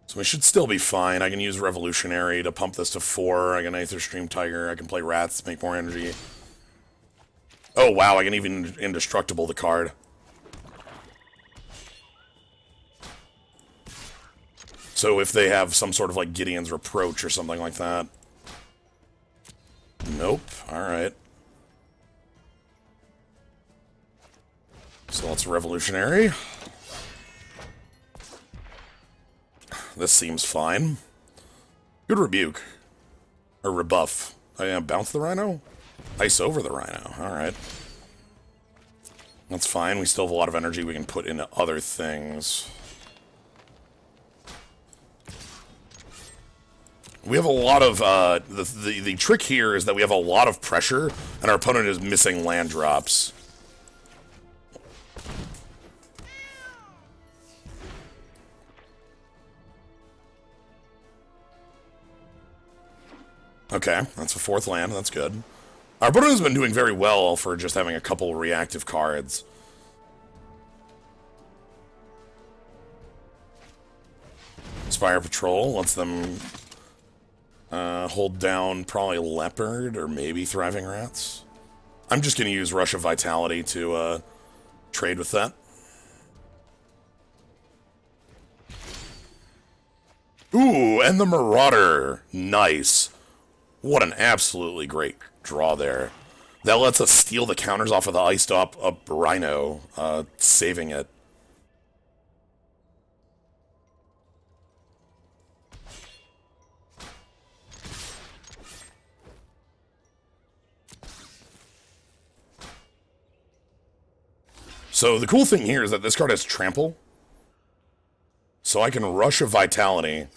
Speaker 1: So we should still be fine. I can use Revolutionary to pump this to 4. I can Aether Stream Tiger. I can play rats to make more energy. Oh, wow, I can even indestructible the card. So if they have some sort of, like, Gideon's Reproach or something like that. Nope. Alright. So that's revolutionary. This seems fine. Good rebuke. Or rebuff. Oh yeah, bounce the Rhino? Ice over the Rhino. Alright. That's fine. We still have a lot of energy we can put into other things. We have a lot of, the trick here is that we have a lot of pressure, and our opponent is missing land drops. Okay, that's a 4th land, that's good. Our opponent has been doing very well for just having a couple reactive cards. Spire Patrol lets them hold down probably Leopard or maybe Thriving Rats. I'm just going to use Rush of Vitality to trade with that. Ooh, and the Marauder. Nice. What an absolutely great draw there. That lets us steal the counters off of the iced up Rhino, saving it. So the cool thing here is that this card has Trample. So I can Rush of Vitality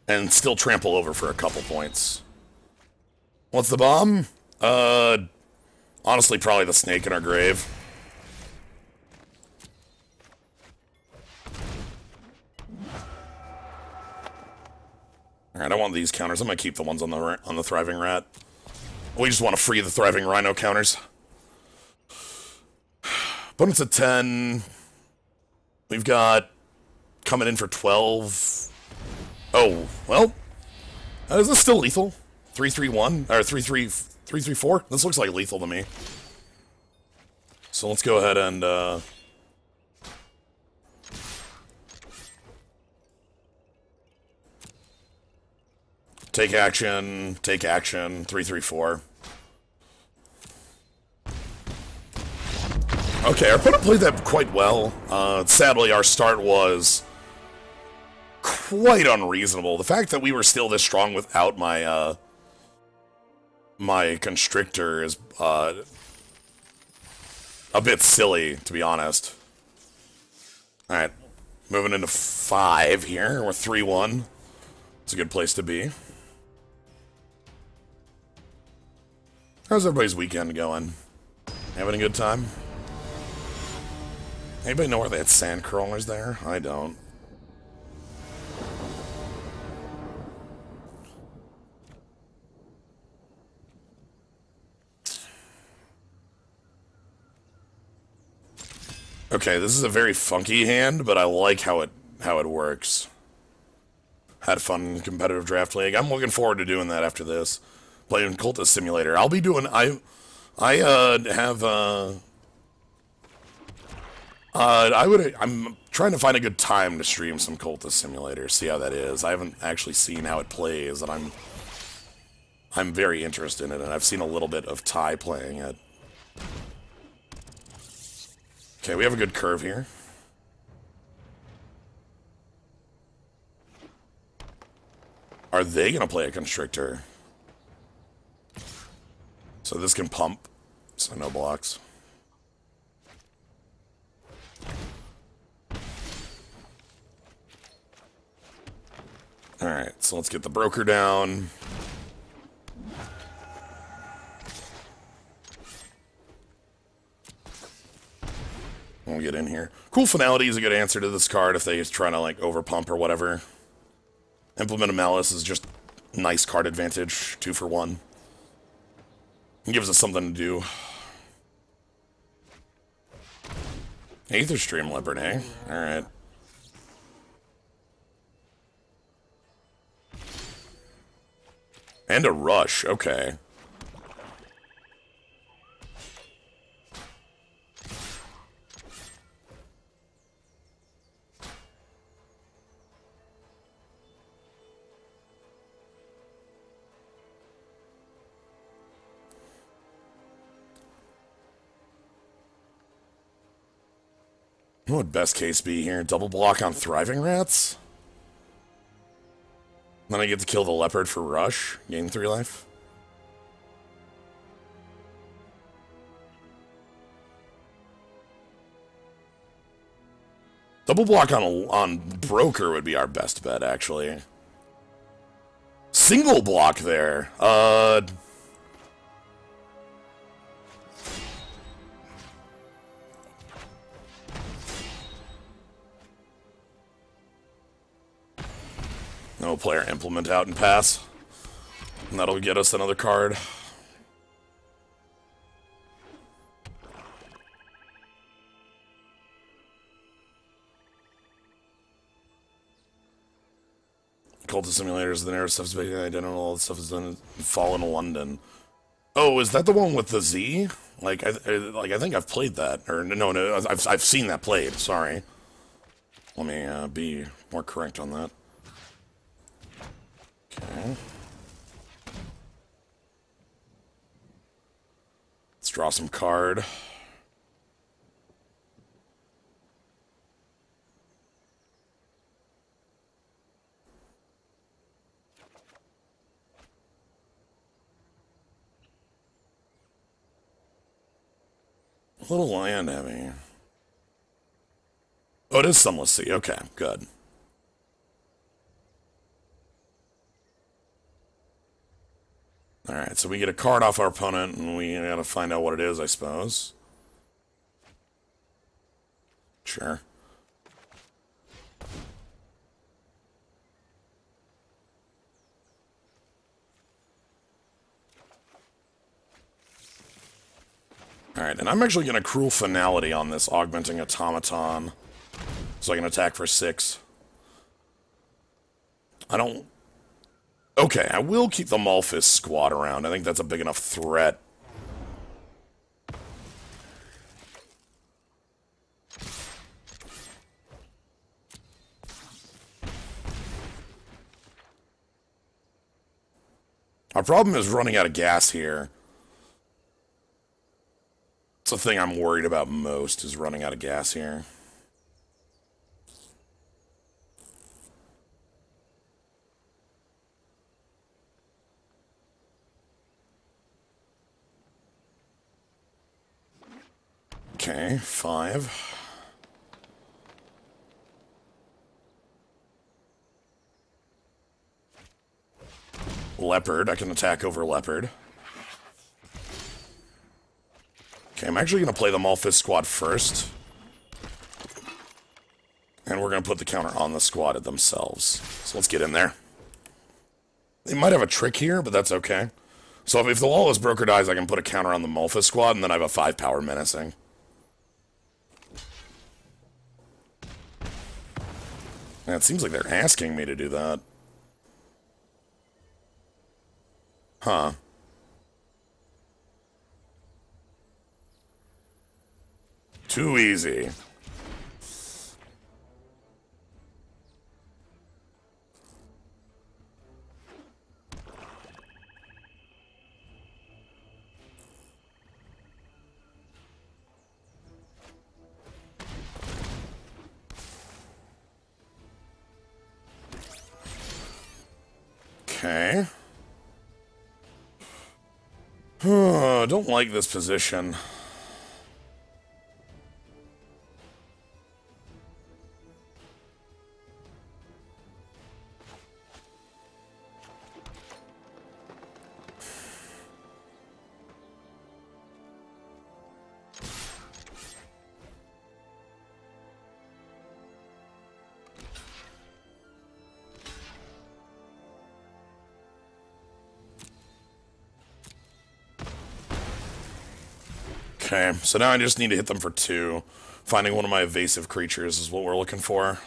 Speaker 1: and still trample over for a couple points. What's the bomb? Honestly, probably the snake in our grave. Alright, I want these counters. I'm gonna keep the ones on the Thriving Rat. We just want to free the Thriving Rhino counters. Opponent's at 10. We've got coming in for 12. Oh, well. Is this still lethal? 3-3-1? Or 3-3-4? This looks like lethal to me. So let's go ahead and, take action, 3-3-4. Okay, our opponent played that quite well. Sadly, our start was quite unreasonable. The fact that we were still this strong without my, my Constrictor is, a bit silly, to be honest. Alright, moving into 5 here. We're 3-1. It's a good place to be. How's everybody's weekend going? Having a good time? Anybody know where they had sand crawlers there? I don't. Okay, this is a very funky hand, but I like how it works. Had fun in competitive draft league. I'm looking forward to doing that after this. Playing Cultist Simulator. I'll be doing I'm trying to find a good time to stream some Cultist Simulator, see how that is. I haven't actually seen how it plays, and I'm very interested in it, and I've seen a little bit of Ty playing it. Okay, we have a good curve here. Are they gonna play a Constrictor? So this can pump, so no blocks. Alright, so let's get the broker down. We'll get in here. Cool Finality is a good answer to this card if they just try to, like, overpump or whatever. Implement of Malice is just nice card advantage, 2 for 1. It gives us something to do. Aether Stream Leopard, eh? Alright. And a rush, okay. What would best case be here? Double block on Thriving Rats? Then I get to kill the Leopard for Rush, gain 3 life. Double block on Broker would be our best bet, actually. Single block there. No player implement out and pass. And that'll get us another card. Cultist simulators, the narrative stuff's big, I don't know, all the stuff is done in Fallen London. Oh, is that the one with the Z? Like I think I've played that. Or no, I've seen that played. Sorry. Let me be more correct on that. Okay. Let's draw some card. A little land heavy. Oh, it is Sunless Sea. Okay, good. Alright, so we get a card off our opponent, and we gotta find out what it is, I suppose. Sure. Alright, and I'm actually going to Cruel Finality on this Augmenting Automaton, so I can attack for 6. I don't... Okay, I will keep the Malphus squad around. I think that's a big enough threat. Our problem is running out of gas here. It's the thing I'm worried about most, is running out of gas here. Okay, 5. Leopard, I can attack over Leopard. Okay, I'm actually going to play the Malphus squad first. And we're going to put the counter on the squad themselves. So let's get in there. They might have a trick here, but that's okay. So if the Lawless Broker dies, I can put a counter on the Malphus squad, and then I have a 5-power Menacing. And it seems like they're asking me to do that. Huh. Too easy. Okay. Don't like this position. Okay, so now I just need to hit them for 2. Finding one of my evasive creatures is what we're looking for.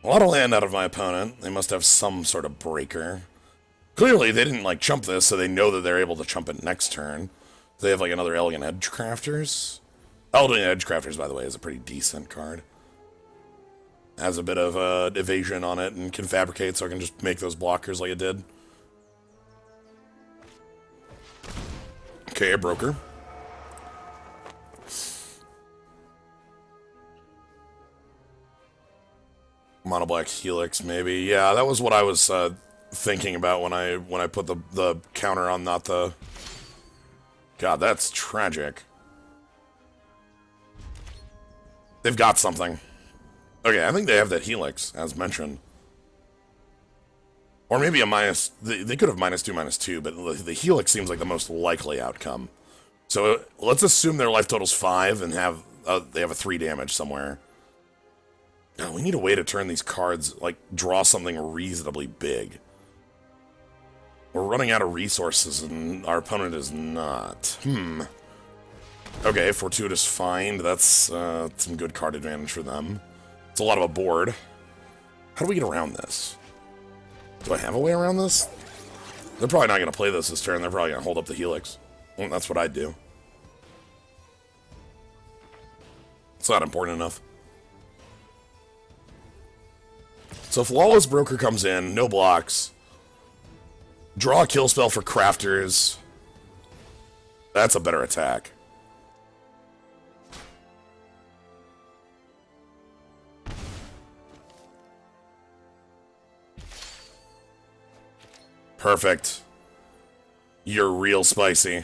Speaker 1: A lot of land out of my opponent. They must have some sort of breaker. Clearly, they didn't, like, chump this, so they know that they're able to chump it next turn. They have, like, another Elegant Edgecrafters. Elegant Edgecrafters, by the way, is a pretty decent card. Has a bit of evasion on it and can fabricate, so I can just make those blockers like it did. Okay, a broker. block Helix, maybe. Yeah, that was what I was thinking about when I put the counter on, not the... God, that's tragic. They've got something. Okay, I think they have that Helix, as mentioned. Or maybe a minus... They could have -2, -2, but the Helix seems like the most likely outcome. So let's assume their life total's 5 and have they have a 3 damage somewhere. Oh, we need a way to turn these cards, like, draw something reasonably big. We're running out of resources, and our opponent is not. Okay, Fortuitous Find. That's some good card advantage for them. It's a lot of a board. How do we get around this? Do I have a way around this? They're probably not going to play this turn. They're probably going to hold up the Helix. Well, that's what I'd do. It's not important enough. So if Lawless Broker comes in, no blocks. Draw a kill spell for Crafters. That's a better attack. Perfect. You're real spicy.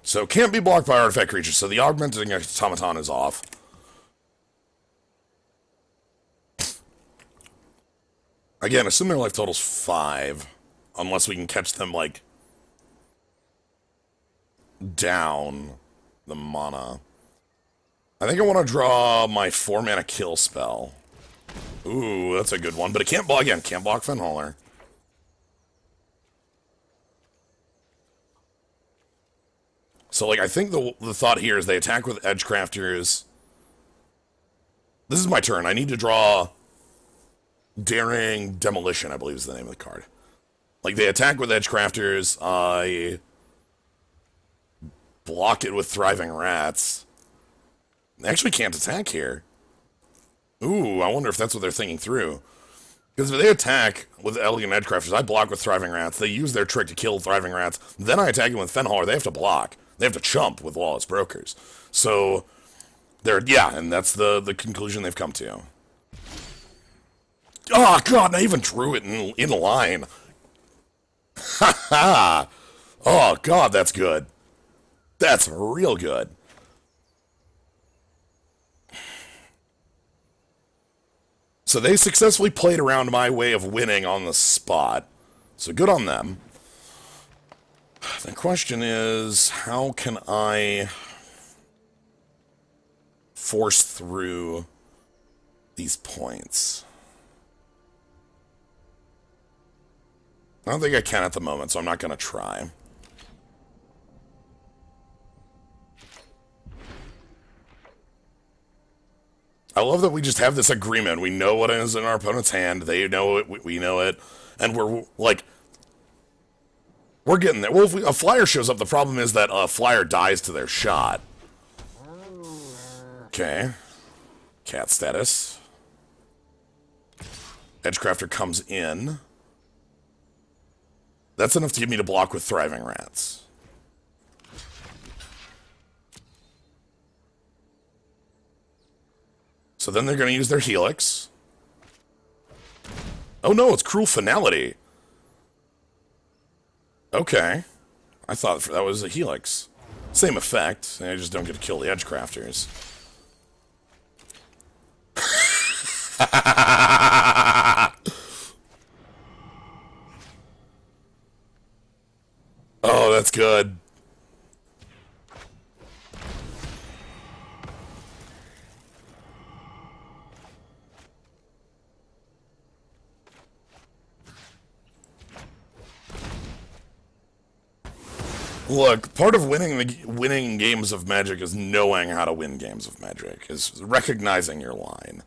Speaker 1: So, can't be blocked by artifact creatures, so the augmenting automaton is off. Again, assume their life total's 5, unless we can catch them, like, down the mana. I think I want to draw my 4-mana kill spell. Ooh, that's a good one, but it can't block, again, can't block Fenholer. So, like, I think the thought here is they attack with Edgecrafters. This is my turn. I need to draw Daring Demolition, I believe is the name of the card. Like, they attack with Edgecrafters. I block it with Thriving Rats. They actually can't attack here. Ooh, I wonder if that's what they're thinking through. Because if they attack with Elegant Edgecrafters, I block with Thriving Rats. They use their trick to kill Thriving Rats. Then I attack them with Fenholer. They have to block. They have to chump with Lawless Brokers. So, yeah, and that's the conclusion they've come to. Oh, God, I even drew it in line. Ha ha! Oh, God, that's good. That's real good. So they successfully played around my way of winning on the spot. So good on them. The question is, how can I force through these points? I don't think I can at the moment, so I'm not going to try. I love that we just have this agreement. We know what is in our opponent's hand. They know it. We know it. And we're, like... We're getting there. Well, if a flyer shows up, the problem is that a flyer dies to their shot. Okay. Cat status. Edgecrafter comes in. That's enough to get me to block with Thriving Rats. So then they're going to use their Helix. Oh no, it's Cruel Finality. Okay. I thought that was a Helix. Same effect. I just don't get to kill the Edgecrafters. Oh, that's good. Look, part of winning games of Magic is knowing how to win games of Magic, is recognizing your line.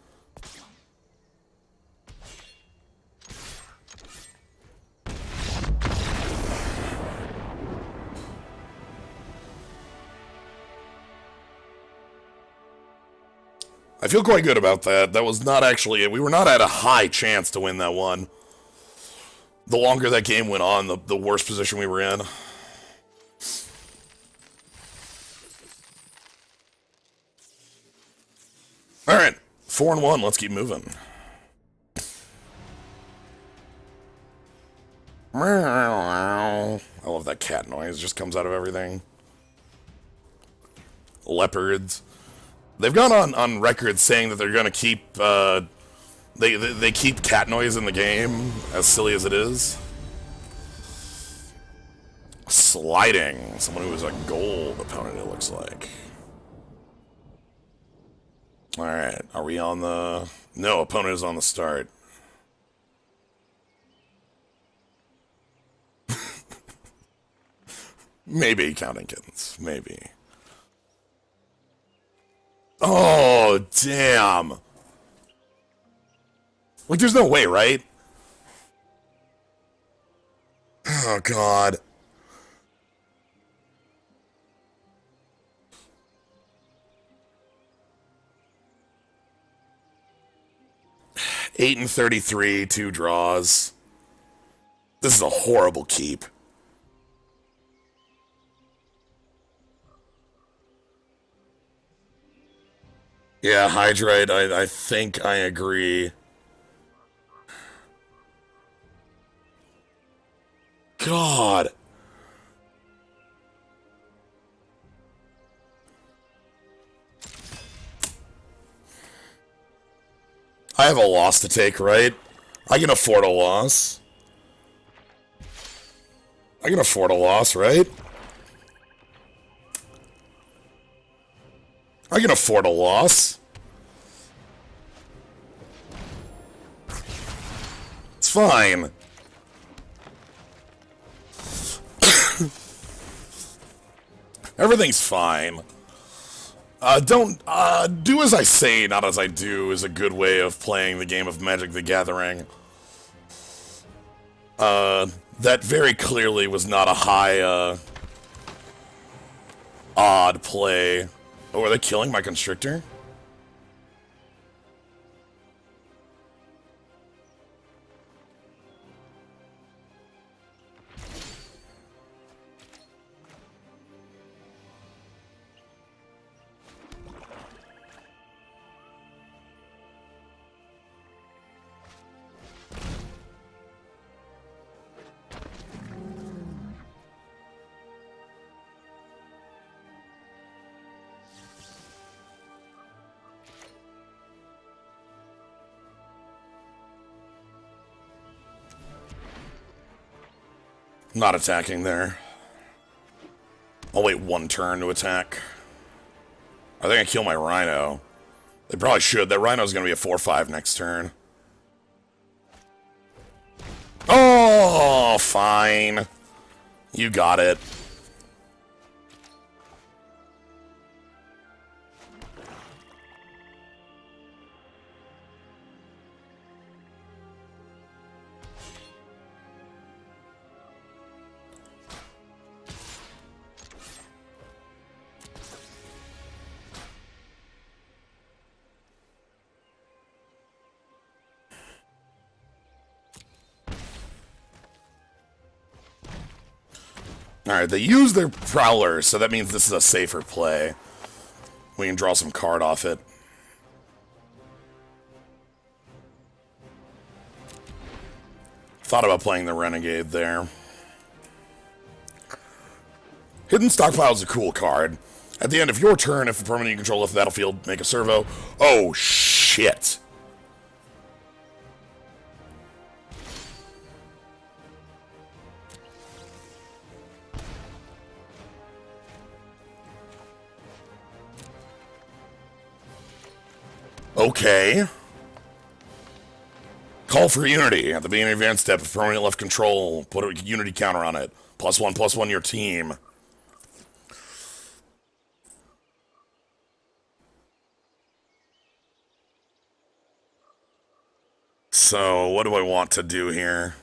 Speaker 1: I feel quite good about that. That was not actually... We were not at a high chance to win that one. The longer that game went on, the worse position we were in. Alright, 4-1, let's keep moving. I love that cat noise, it just comes out of everything. Leopards. They've gone on record saying that they're gonna keep, they keep cat noise in the game, as silly as it is. Sliding. Someone who is a gold opponent, it looks like. Alright, are we on the... No, opponent is on the start. Maybe counting kittens. Maybe. Oh, damn. Like, there's no way, right? Oh, God. Eight and 33, 2 draws. This is a horrible keep. Yeah, Hydrite, I think I agree. God. I have a loss to take, right? I can afford a loss. I can afford a loss, right? I can afford a loss. It's fine. Everything's fine. Do as I say, not as I do is a good way of playing the game of Magic the Gathering. That very clearly was not a high, odd play. Oh, are they killing my Constrictor? Not attacking there. I'll wait one turn to attack. I think I kill my Rhino. They probably should. That Rhino's gonna be a 4-5 next turn. Oh, fine. You got it. Alright, they use their Prowler, so that means this is a safer play. We can draw some card off it. Thought about playing the Renegade there. Hidden Stockpile is a cool card. At the end of your turn, if a permanent you control left the battlefield, make a servo. Oh, shit. Okay. Call for Unity. At the beginning of your end step, if permanent left control, put a Unity counter on it. +1/+1 your team. So, what do I want to do here?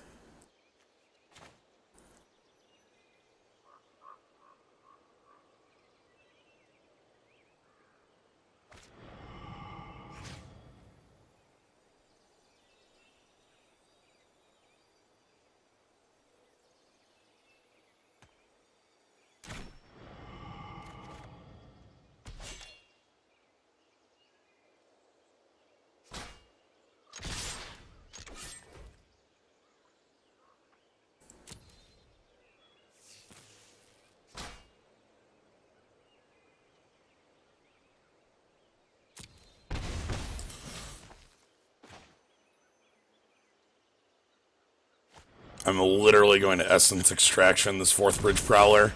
Speaker 1: I'm literally going to Essence Extraction this 4th Bridge Prowler.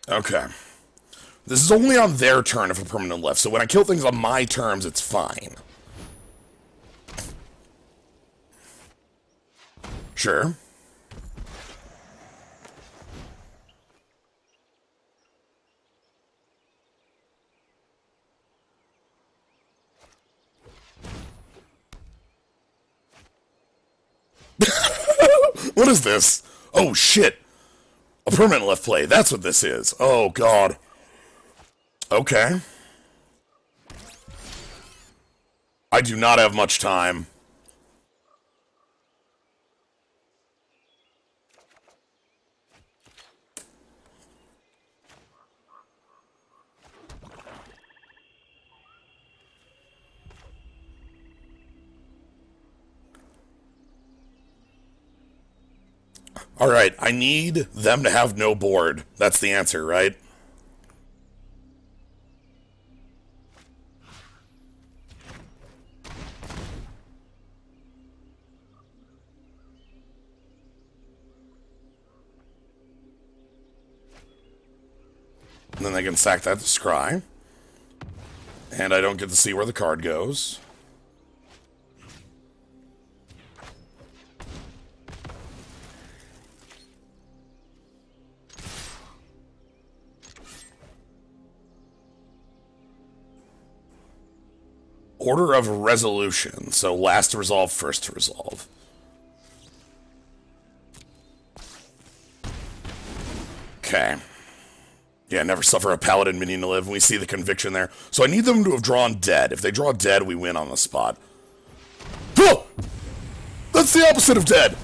Speaker 1: Okay. This is only on their turn if a permanent left, so when I kill things on my terms, it's fine. Sure. What is this? Oh, shit. A permanent left play. That's what this is. Oh, God. Okay. I do not have much time. Alright, I need them to have no board. That's the answer, right? And then they can sack that to scry. And I don't get to see where the card goes. Order of resolution. So last to resolve, first to resolve. Okay. Yeah, never suffer a paladin minion to live. And we see the conviction there. So I need them to have drawn dead. If they draw dead, we win on the spot. Oh! That's the opposite of dead!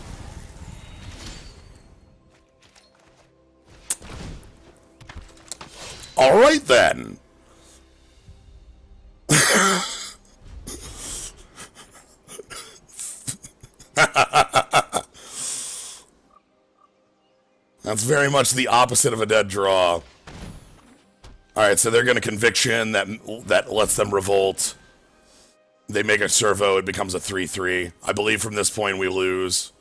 Speaker 1: Alright then. That's very much the opposite of a dead draw. Alright, so they're going to conviction, that lets them revolt. They make a servo, it becomes a 3-3. I believe from this point we lose.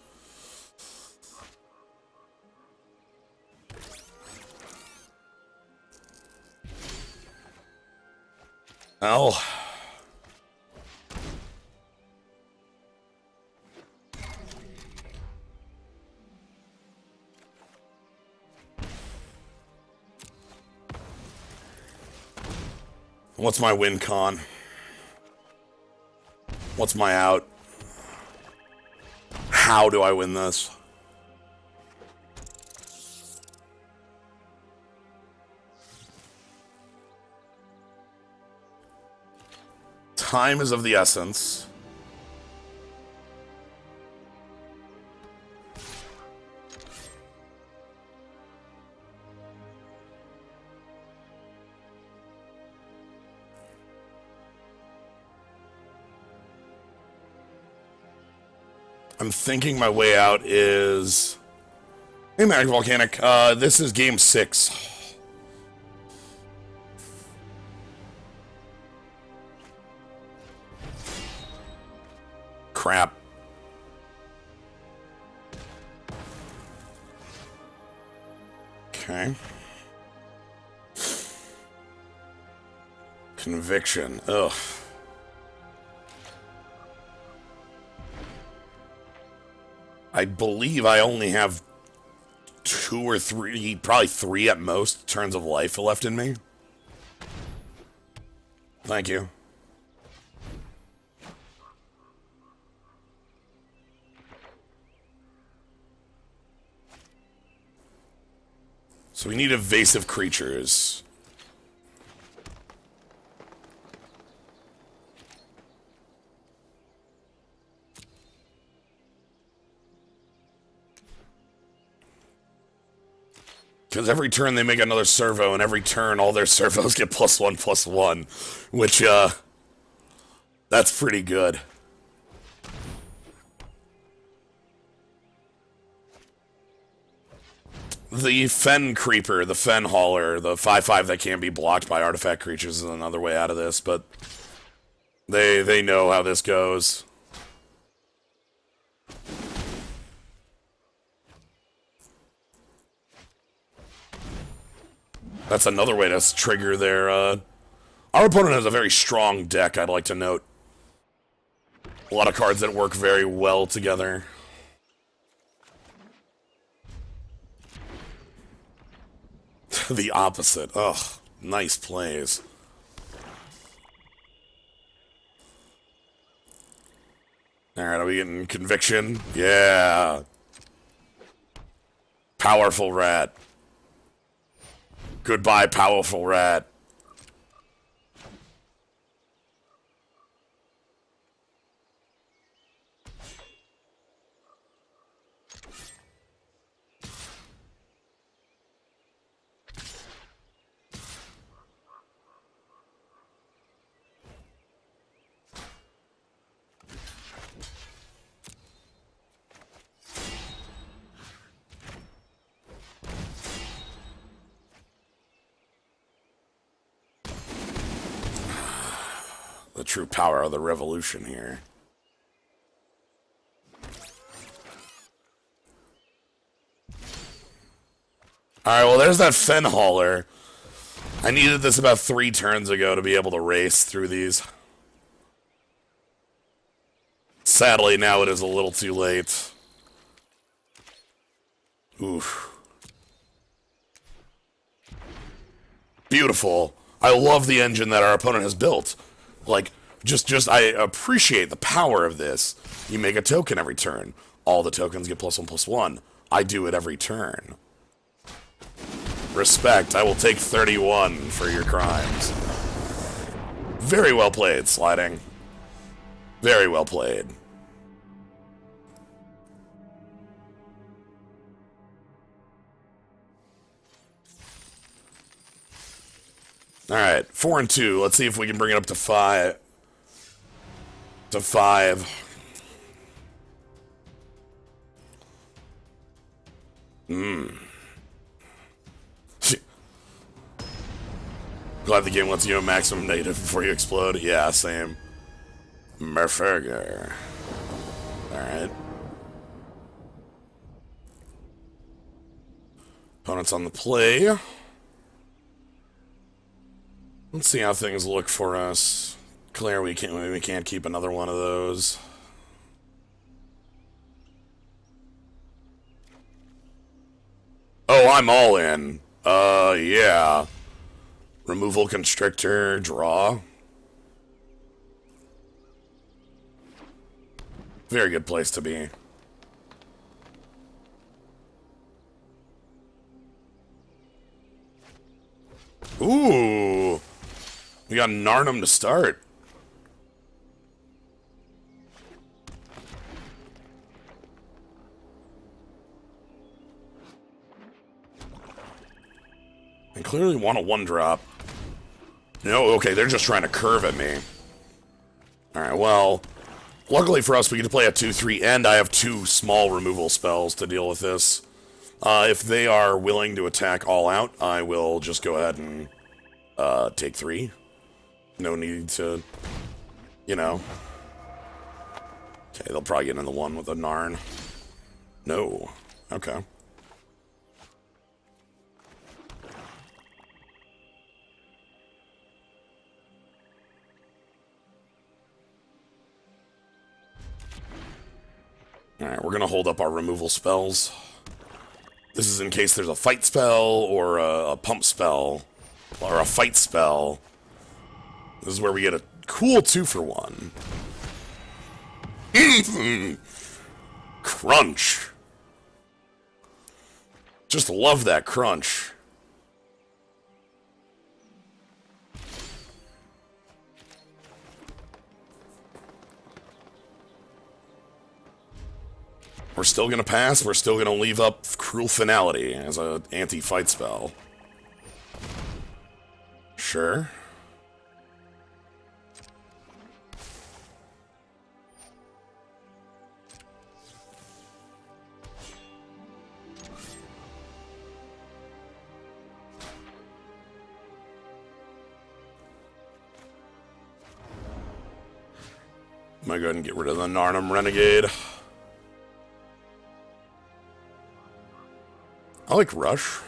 Speaker 1: Oh. What's my win con? What's my out? How do I win this? Time is of the essence. I'm thinking my way out is... Hey, Magic Volcanic. This is game 6. Crap. Okay. Conviction. Ugh. I believe I only have 2 or 3, probably 3 at most, turns of life left in me. Thank you. So we need evasive creatures. Because every turn they make another servo, and every turn all their servos get +1/+1, which, that's pretty good. The Fen Creeper, the Fen Hauler, the 5/5 that can be blocked by artifact creatures is another way out of this, but they know how this goes. That's another way to trigger their, Our opponent has a very strong deck, I'd like to note. A lot of cards that work very well together. The opposite. Ugh. Nice plays. Alright, are we getting conviction? Yeah. Powerful rat. Goodbye, powerful rat. The true power of the revolution here. Alright, well there's that Fen Hauler. I needed this about 3 turns ago to be able to race through these. Sadly, now it is a little too late. Oof. Beautiful. I love the engine that our opponent has built. Like, I appreciate the power of this. You make a token every turn. All the tokens get +1/+1. I do it every turn. Respect. I will take 31 for your crimes. Very well played, Sliding. Very well played. Alright, 4 and 2. Let's see if we can bring it up to 5. To 5. Glad the game lets you know maximum negative before you explode. Yeah, same. Merferger. Alright. Opponents on the play. Let's see how things look for us. Clear, we can't keep another one of those. Oh, I'm all in. Yeah. Removal Constrictor, draw. Very good place to be. Ooh. We got Narnum to start. I clearly want a 1-drop. No, okay, they're just trying to curve at me. Alright, well, luckily for us, we get to play a 2/3, and I have 2 small removal spells to deal with this. If they are willing to attack all out, I will just go ahead and take 3. No need to, you know. Okay, they'll probably get in the 1 with a Narn. No. Okay. Alright, we're gonna hold up our removal spells. This is in case there's a fight spell, or a pump spell, or a fight spell. This is where we get a cool 2-for-1. Crunch. Just love that crunch. We're still gonna pass, we're still gonna leave up Cruel Finality as an anti-fight spell. Sure. I'm gonna go ahead and get rid of the Narnum Renegade. I like Rush.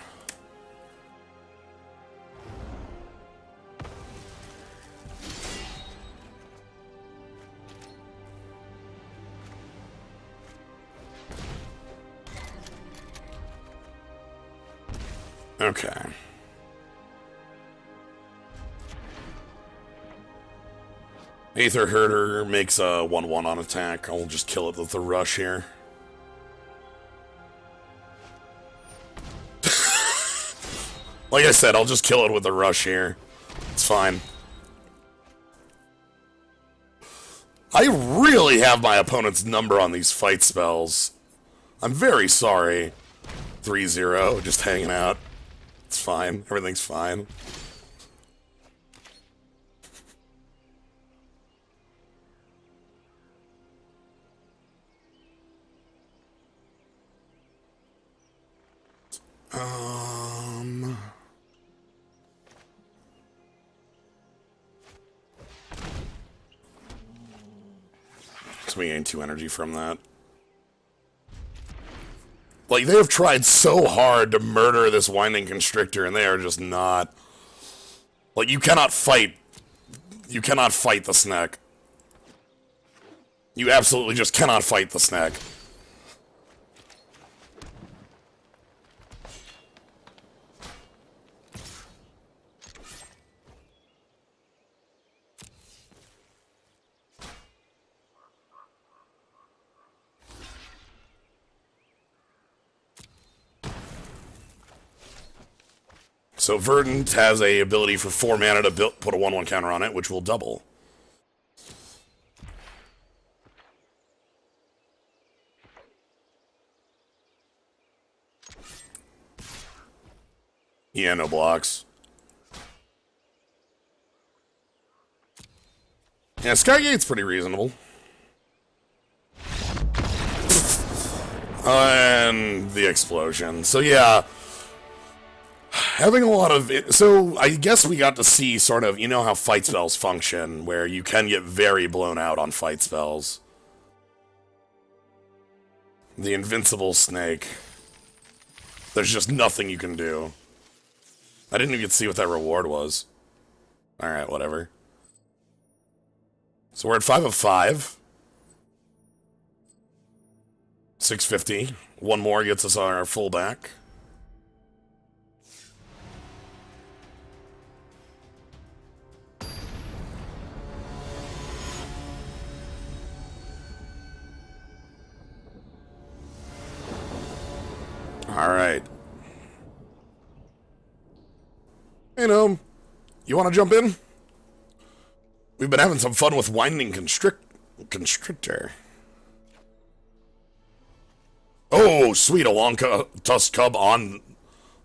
Speaker 1: Okay. Aether Herder makes a 1/1 on attack. I'll just kill it with the Rush here. Like I said, I'll just kill it with the Rush here. It's fine. I really have my opponent's number on these fight spells. I'm very sorry. 3-0, just hanging out. It's fine. Everything's fine. So we gain 2 energy from that. Like, they have tried so hard to murder this Winding Constrictor, and they are just not... Like, you cannot fight... You cannot fight the Snack. You absolutely just cannot fight the Snack. So Verdant has a ability for 4 mana to put a 1/1 counter on it, which will double. Yeah, no blocks. Yeah, Skygate's pretty reasonable. And the explosion. So yeah... Having a lot of... So, I guess we got to see sort of... You know how fight spells function, where you can get very blown out on fight spells. The Invincible Snake. There's just nothing you can do. I didn't even get to see what that reward was. Alright, whatever. So we're at 5 of 5. 650. One more gets us our fullback. Alright. Hey, Gnome. You want to jump in? We've been having some fun with Winding Constrictor. Oh, sweet. A long tusk cub on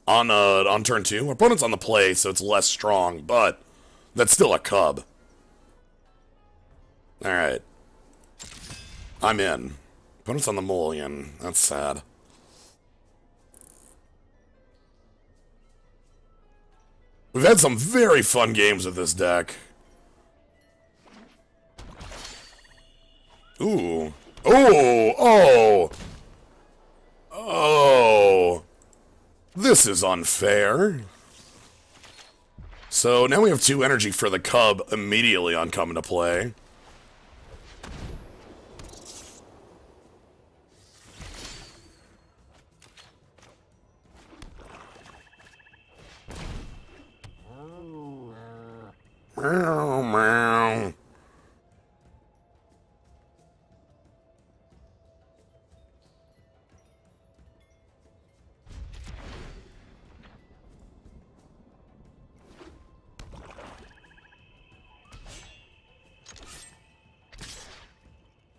Speaker 1: turn 2. Our opponent's on the play, so it's less strong, but that's still a cub. Alright. I'm in. Opponent's on the mulligan. That's sad. We've had some very fun games with this deck. Ooh. Oh! Oh! Oh! This is unfair. So now we have 2 energy for the cub immediately on coming to play. Meow, meow.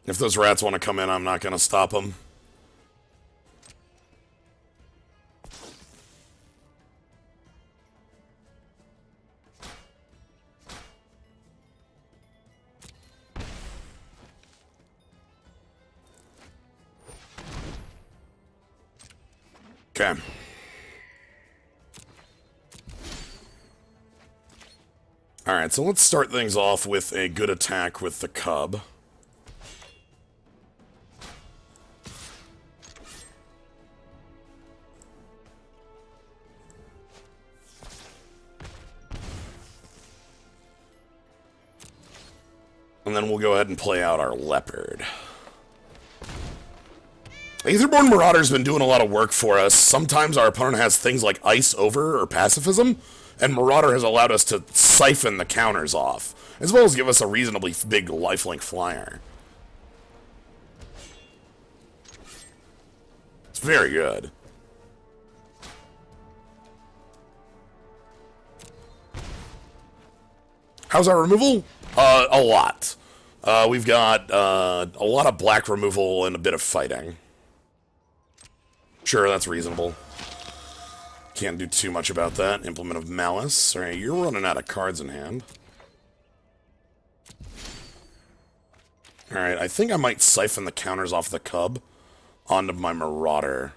Speaker 1: If those rats want to come in, I'm not going to stop them. Okay. Alright, so let's start things off with a good attack with the cub. And then we'll go ahead and play out our Leopard. Aetherborn Marauder's been doing a lot of work for us. Sometimes our opponent has things like Ice Over or Pacifism, and Marauder has allowed us to siphon the counters off, as well as give us a reasonably big lifelink flyer. It's very good. How's our removal? A lot. We've got a lot of black removal and a bit of fighting. Sure, that's reasonable. Can't do too much about that. Implement of Malice. Alright, you're running out of cards in hand. Alright, I think I might siphon the counters off the Cub onto my Marauder.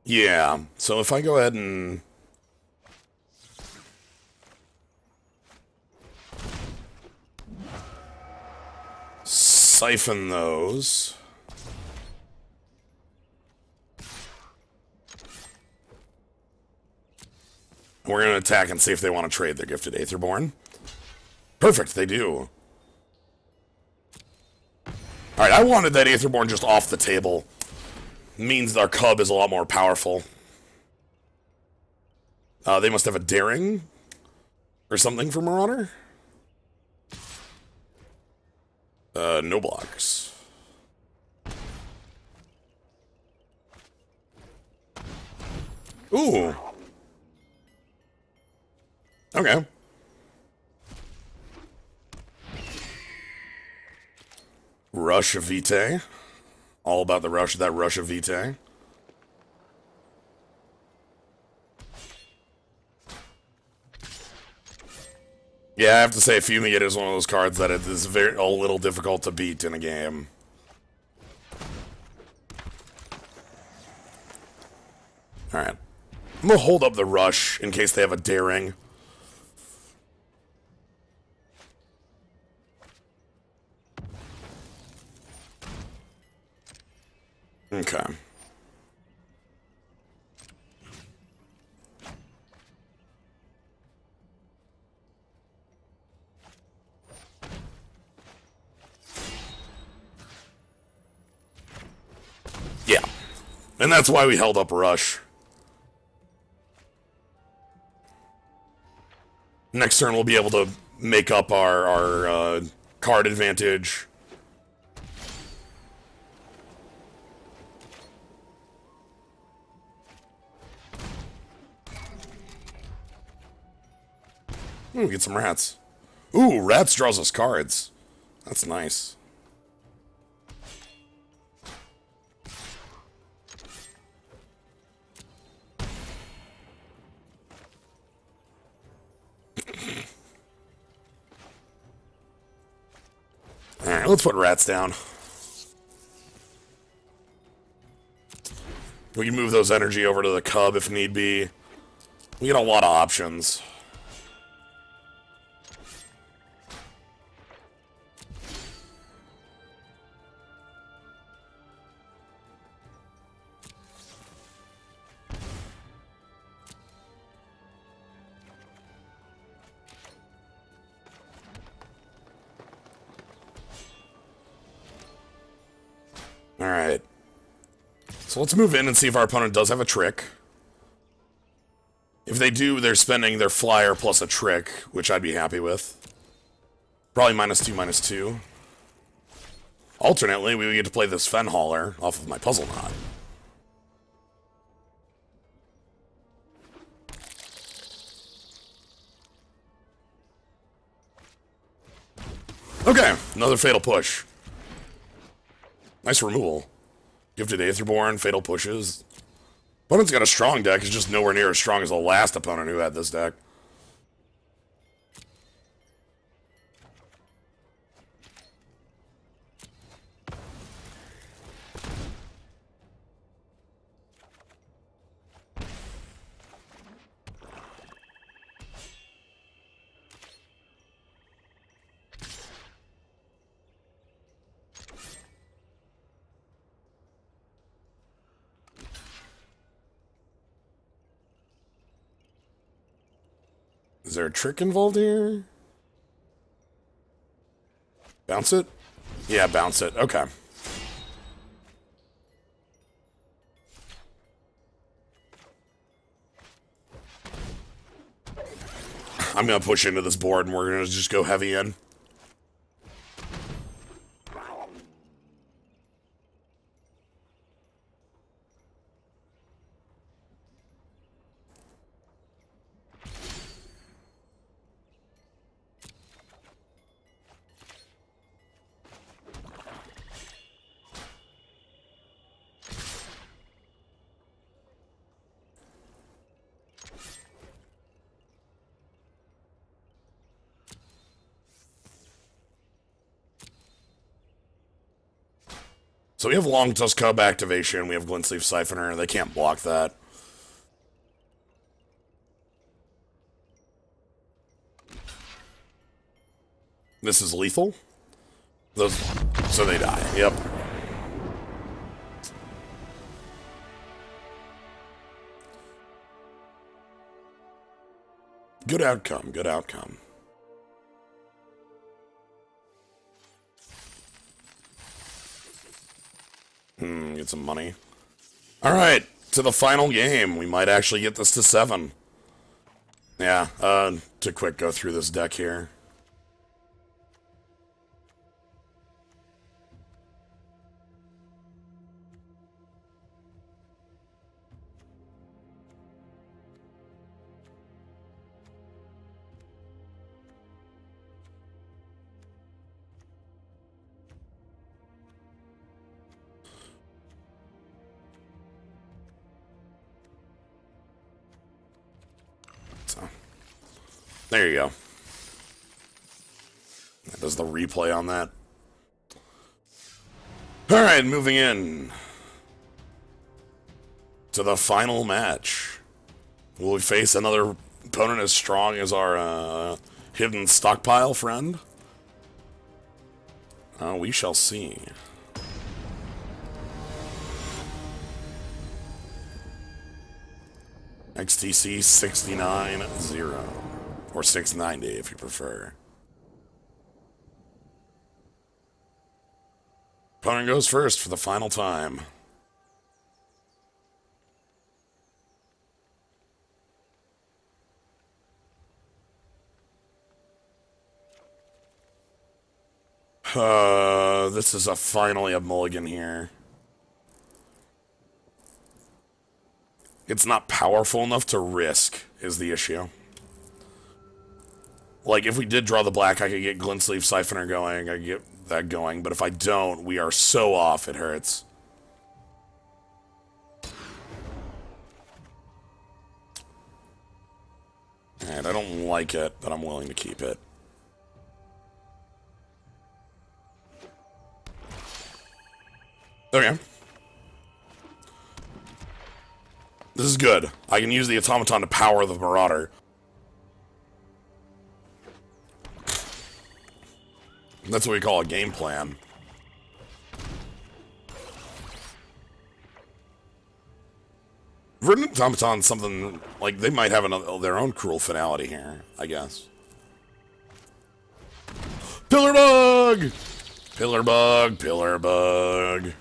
Speaker 1: Yeah, so if I go ahead and... siphon those... we're going to attack and see if they want to trade their Gifted Aetherborn. Perfect, they do. Alright, I wanted that Aetherborn just off the table. Means our Cub is a lot more powerful. They must have a Daring or something for Marauder. No blocks. Ooh. Okay. Rush of Vitae. All about the rush, that Rush of Vitae. Yeah, I have to say, Fumigate is one of those cards that it is a little difficult to beat in a game. Alright. I'm gonna hold up the Rush in case they have a Daring. Okay. Yeah. And that's why we held up Rush. Next turn we'll be able to make up our card advantage. Ooh, get some rats. Ooh, rats draws us cards. That's nice. Alright, let's put rats down. We can move those energy over to the Cub if need be. We get a lot of options. Alright. So let's move in and see if our opponent does have a trick. If they do, they're spending their flyer plus a trick, which I'd be happy with. Probably -2/-2. Alternately, we get to play this Fen Hauler off of my Puzzle Knot. Okay, another Fatal Push. Nice removal. Gifted Aetherborn, Fatal Pushes. Opponent's got a strong deck, it's just nowhere near as strong as the last opponent who had this deck. Is there a trick involved here? Bounce it? Yeah, bounce it. Okay. I'm gonna push into this board and we're gonna just go heavy in. So we have Long Tusk Cub activation, we have Glintsleeve Siphoner, they can't block that. This is lethal? Those, so they die, yep. Good outcome, good outcome. Get some money. Alright, to the final game. We might actually get this to 7. Yeah, to quick go through this deck here. There you go. That does the replay on that. Alright, moving in to the final match. Will we face another opponent as strong as our hidden stockpile friend? We shall see. XTC 69-0. Or 690 if you prefer. Opponent goes first for the final time. This is finally a mulligan here. It's not powerful enough to risk, is the issue. Like, if we did draw the black, I could get Glintsleeve Siphoner going, I could get that going, but if I don't, we are so off, it hurts. And I don't like it, but I'm willing to keep it. Okay. This is good. I can use the Automaton to power the Marauder. That's what we call a game plan. Verdant Automaton's something, like, they might have their own cruel finality here, I guess. Pillar Bug! Pillar Bug, Pillar Bug.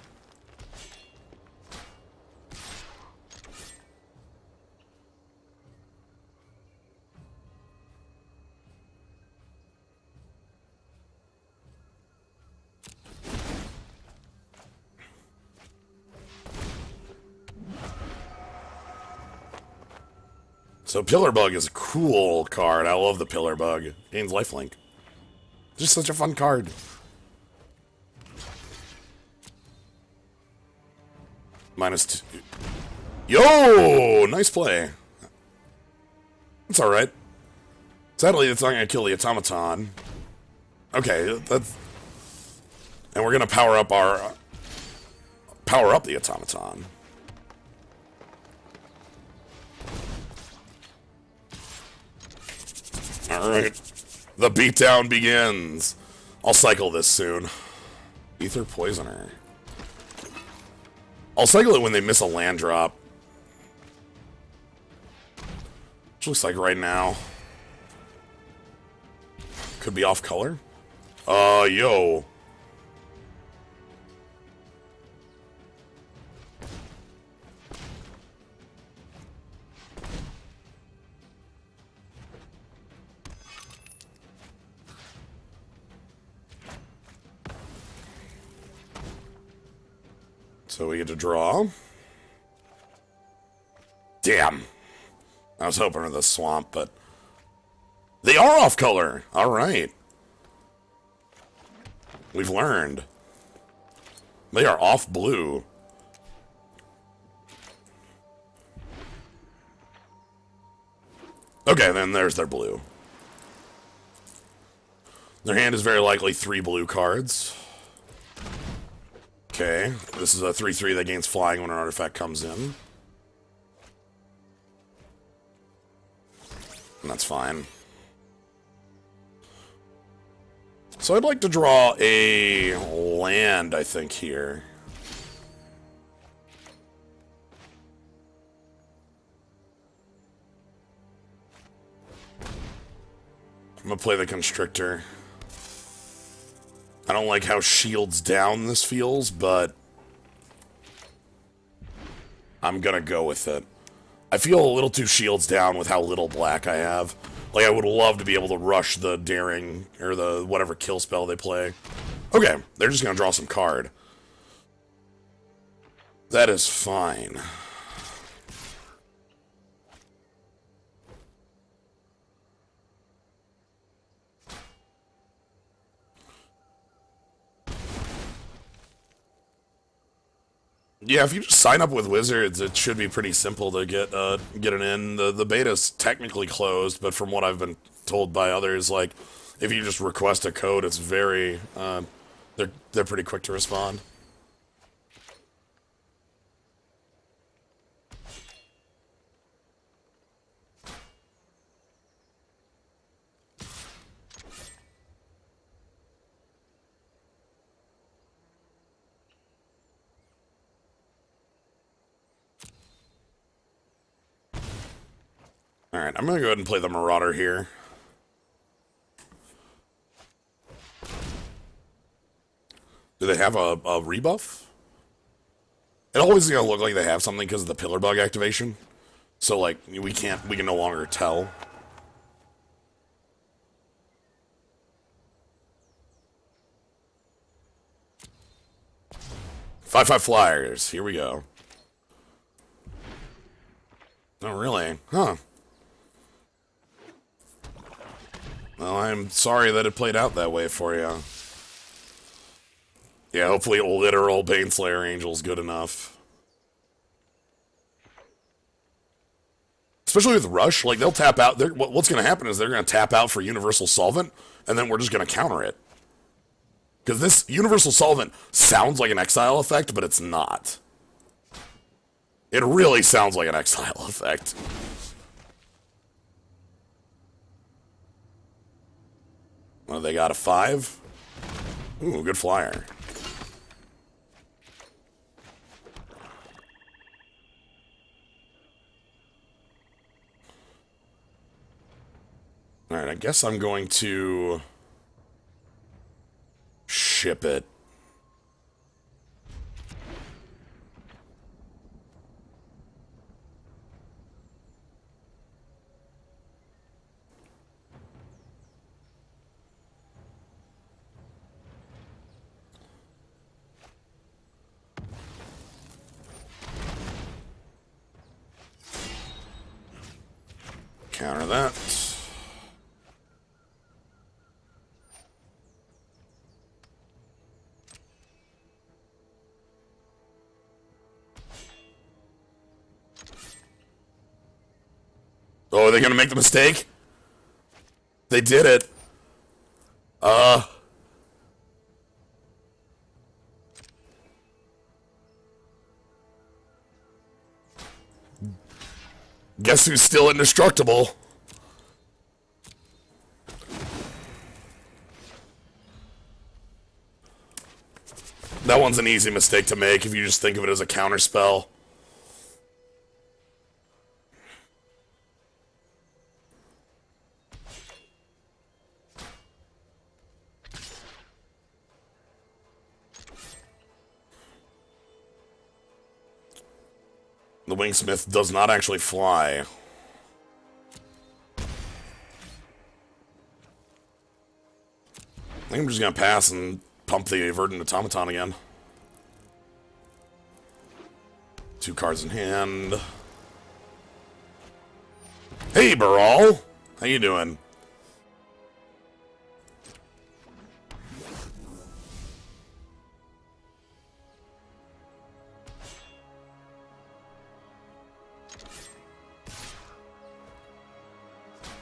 Speaker 1: So Pillar Bug is a cool card. I love the Pillar Bug. Gains lifelink. Just such a fun card. -2. Yo! Nice play. It's alright. Sadly, it's not going to kill the Automaton. Okay, that's... And we're going to power up the Automaton. Alright. The beatdown begins. I'll cycle this soon. Aether Poisoner. I'll cycle it when they miss a land drop. Which looks like right now. Could be off color. Yo. So we get to draw. Damn. I was hoping for the swamp, but... They are off color! Alright. We've learned. They are off blue. Okay, then there's their blue. Their hand is very likely 3 blue cards. Okay, this is a 3/3 that gains flying when an artifact comes in. And that's fine. So I'd like to draw a land, I think, here. I'm gonna play the Constrictor. I don't like how shields down this feels, but I'm gonna go with it. I feel a little too shields down with how little black I have. Like, I would love to be able to rush the daring, or the whatever kill spell they play. Okay, they're just gonna draw some card. That is fine. Yeah, if you just sign up with Wizards, it should be pretty simple to get it in. The beta's technically closed, but from what I've been told by others, like, if you just request a code, it's very they're pretty quick to respond. Alright, I'm gonna go ahead and play the Marauder here. Do they have a rebuff? It always gonna look like they have something because of the Pillar Bug activation. So, like, we can no longer tell. Five flyers, here we go. Oh, really? Huh. Well, I'm sorry that it played out that way for you. Yeah, hopefully literal Baneslayer Angel's good enough. Especially with Rush, like, they'll tap out. What's going to happen is they're going to tap out for Universal Solvent, and then we're just going to counter it. Because this Universal Solvent sounds like an Exile effect, but it's not. It really sounds like an Exile effect. Well, they got a 5. Ooh, good flyer. Alright, I guess I'm going to ship it. Counter that. Oh, are they gonna make the mistake? They did it. Guess who's still indestructible? That one's an easy mistake to make if you just think of it as a counter spell. The Wingsmith does not actually fly. I think I'm just gonna pass and pump the Verdant Automaton again. 2 cards in hand. Hey, Baral! How you doing?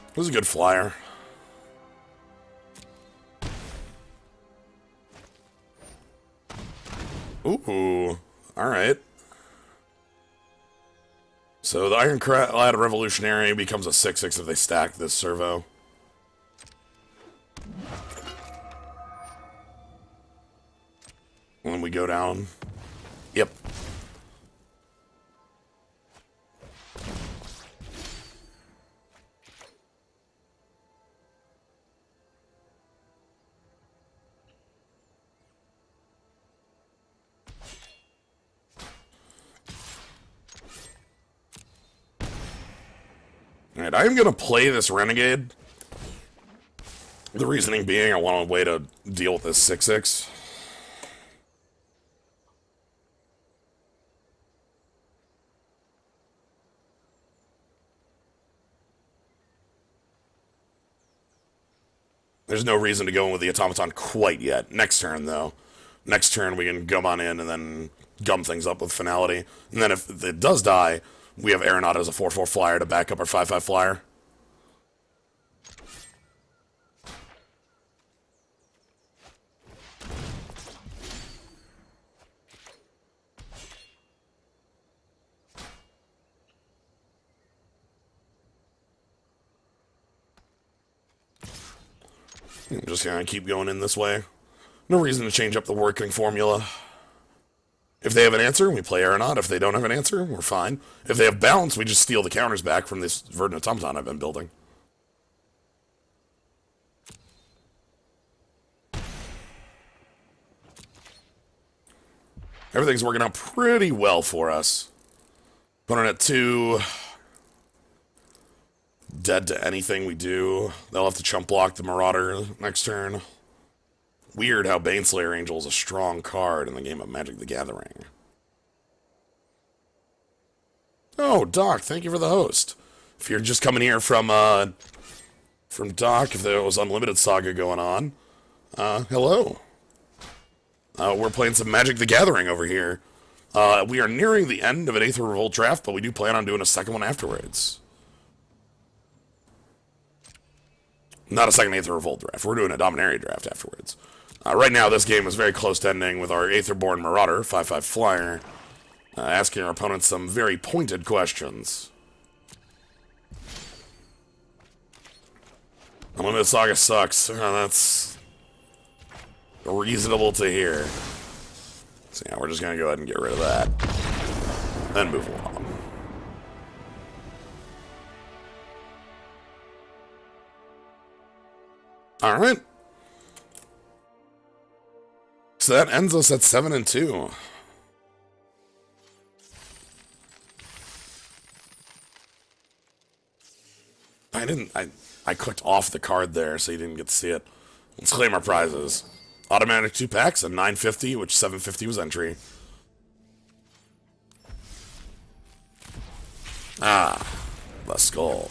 Speaker 1: It was a good flyer. Ooh, alright. So the Ironclad Revolutionary becomes a 6/6 if they stack this servo. When we go down. Yep. Alright, I am going to play this Renegade. The reasoning being I want a way to deal with this 6/6. There's no reason to go in with the Automaton quite yet. Next turn, though. Next turn, we can gum on in and then gum things up with Finality. And then if it does die, we have Aeronaut as a 4/4 flyer to back up our 5/5 flyer. I'm just gonna keep going in this way. No reason to change up the working formula. If they have an answer, we play Aeronaut. If they don't have an answer, we're fine. If they have balance, we just steal the counters back from this Verdant Automaton I've been building. Everything's working out pretty well for us. Opponent at 2. Dead to anything we do. They'll have to chump block the Marauder next turn. Weird how Baneslayer Angel is a strong card in the game of Magic the Gathering. Oh, Doc, thank you for the host. If you're just coming here from Doc, if there was Unlimited Saga going on, hello. We're playing some Magic the Gathering over here. We are nearing the end of an Aether Revolt draft, but we do plan on doing a second one afterwards. Not a second Aether Revolt draft. We're doing a Dominaria draft afterwards. Right now, this game is very close to ending with our Aetherborn Marauder, 5/5 flyer, asking our opponents some very pointed questions. Unlimited Saga sucks. That's reasonable to hear. So yeah, we're just going to go ahead and get rid of that. Then move along. Alright. So that ends us at 7-2. I clicked off the card there, so you didn't get to see it. Let's claim our prizes. Automatic 2 packs, a 950, which 750 was entry. Ah, the skull.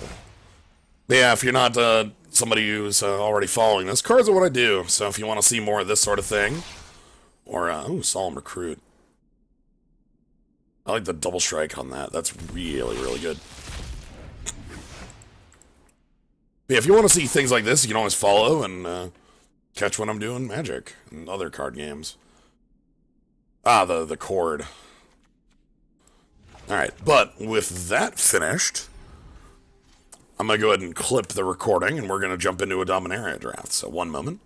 Speaker 1: But yeah, if you're not somebody who's already following this, cards are what I do. So if you want to see more of this sort of thing, or ooh, Solemn Recruit. I like the double strike on that. That's really, really good. But yeah, if you want to see things like this, you can always follow and catch when I'm doing Magic and other card games. Ah, the chord. Alright, but with that finished, I'm going to go ahead and clip the recording, and we're going to jump into a Dominaria draft. So, one moment.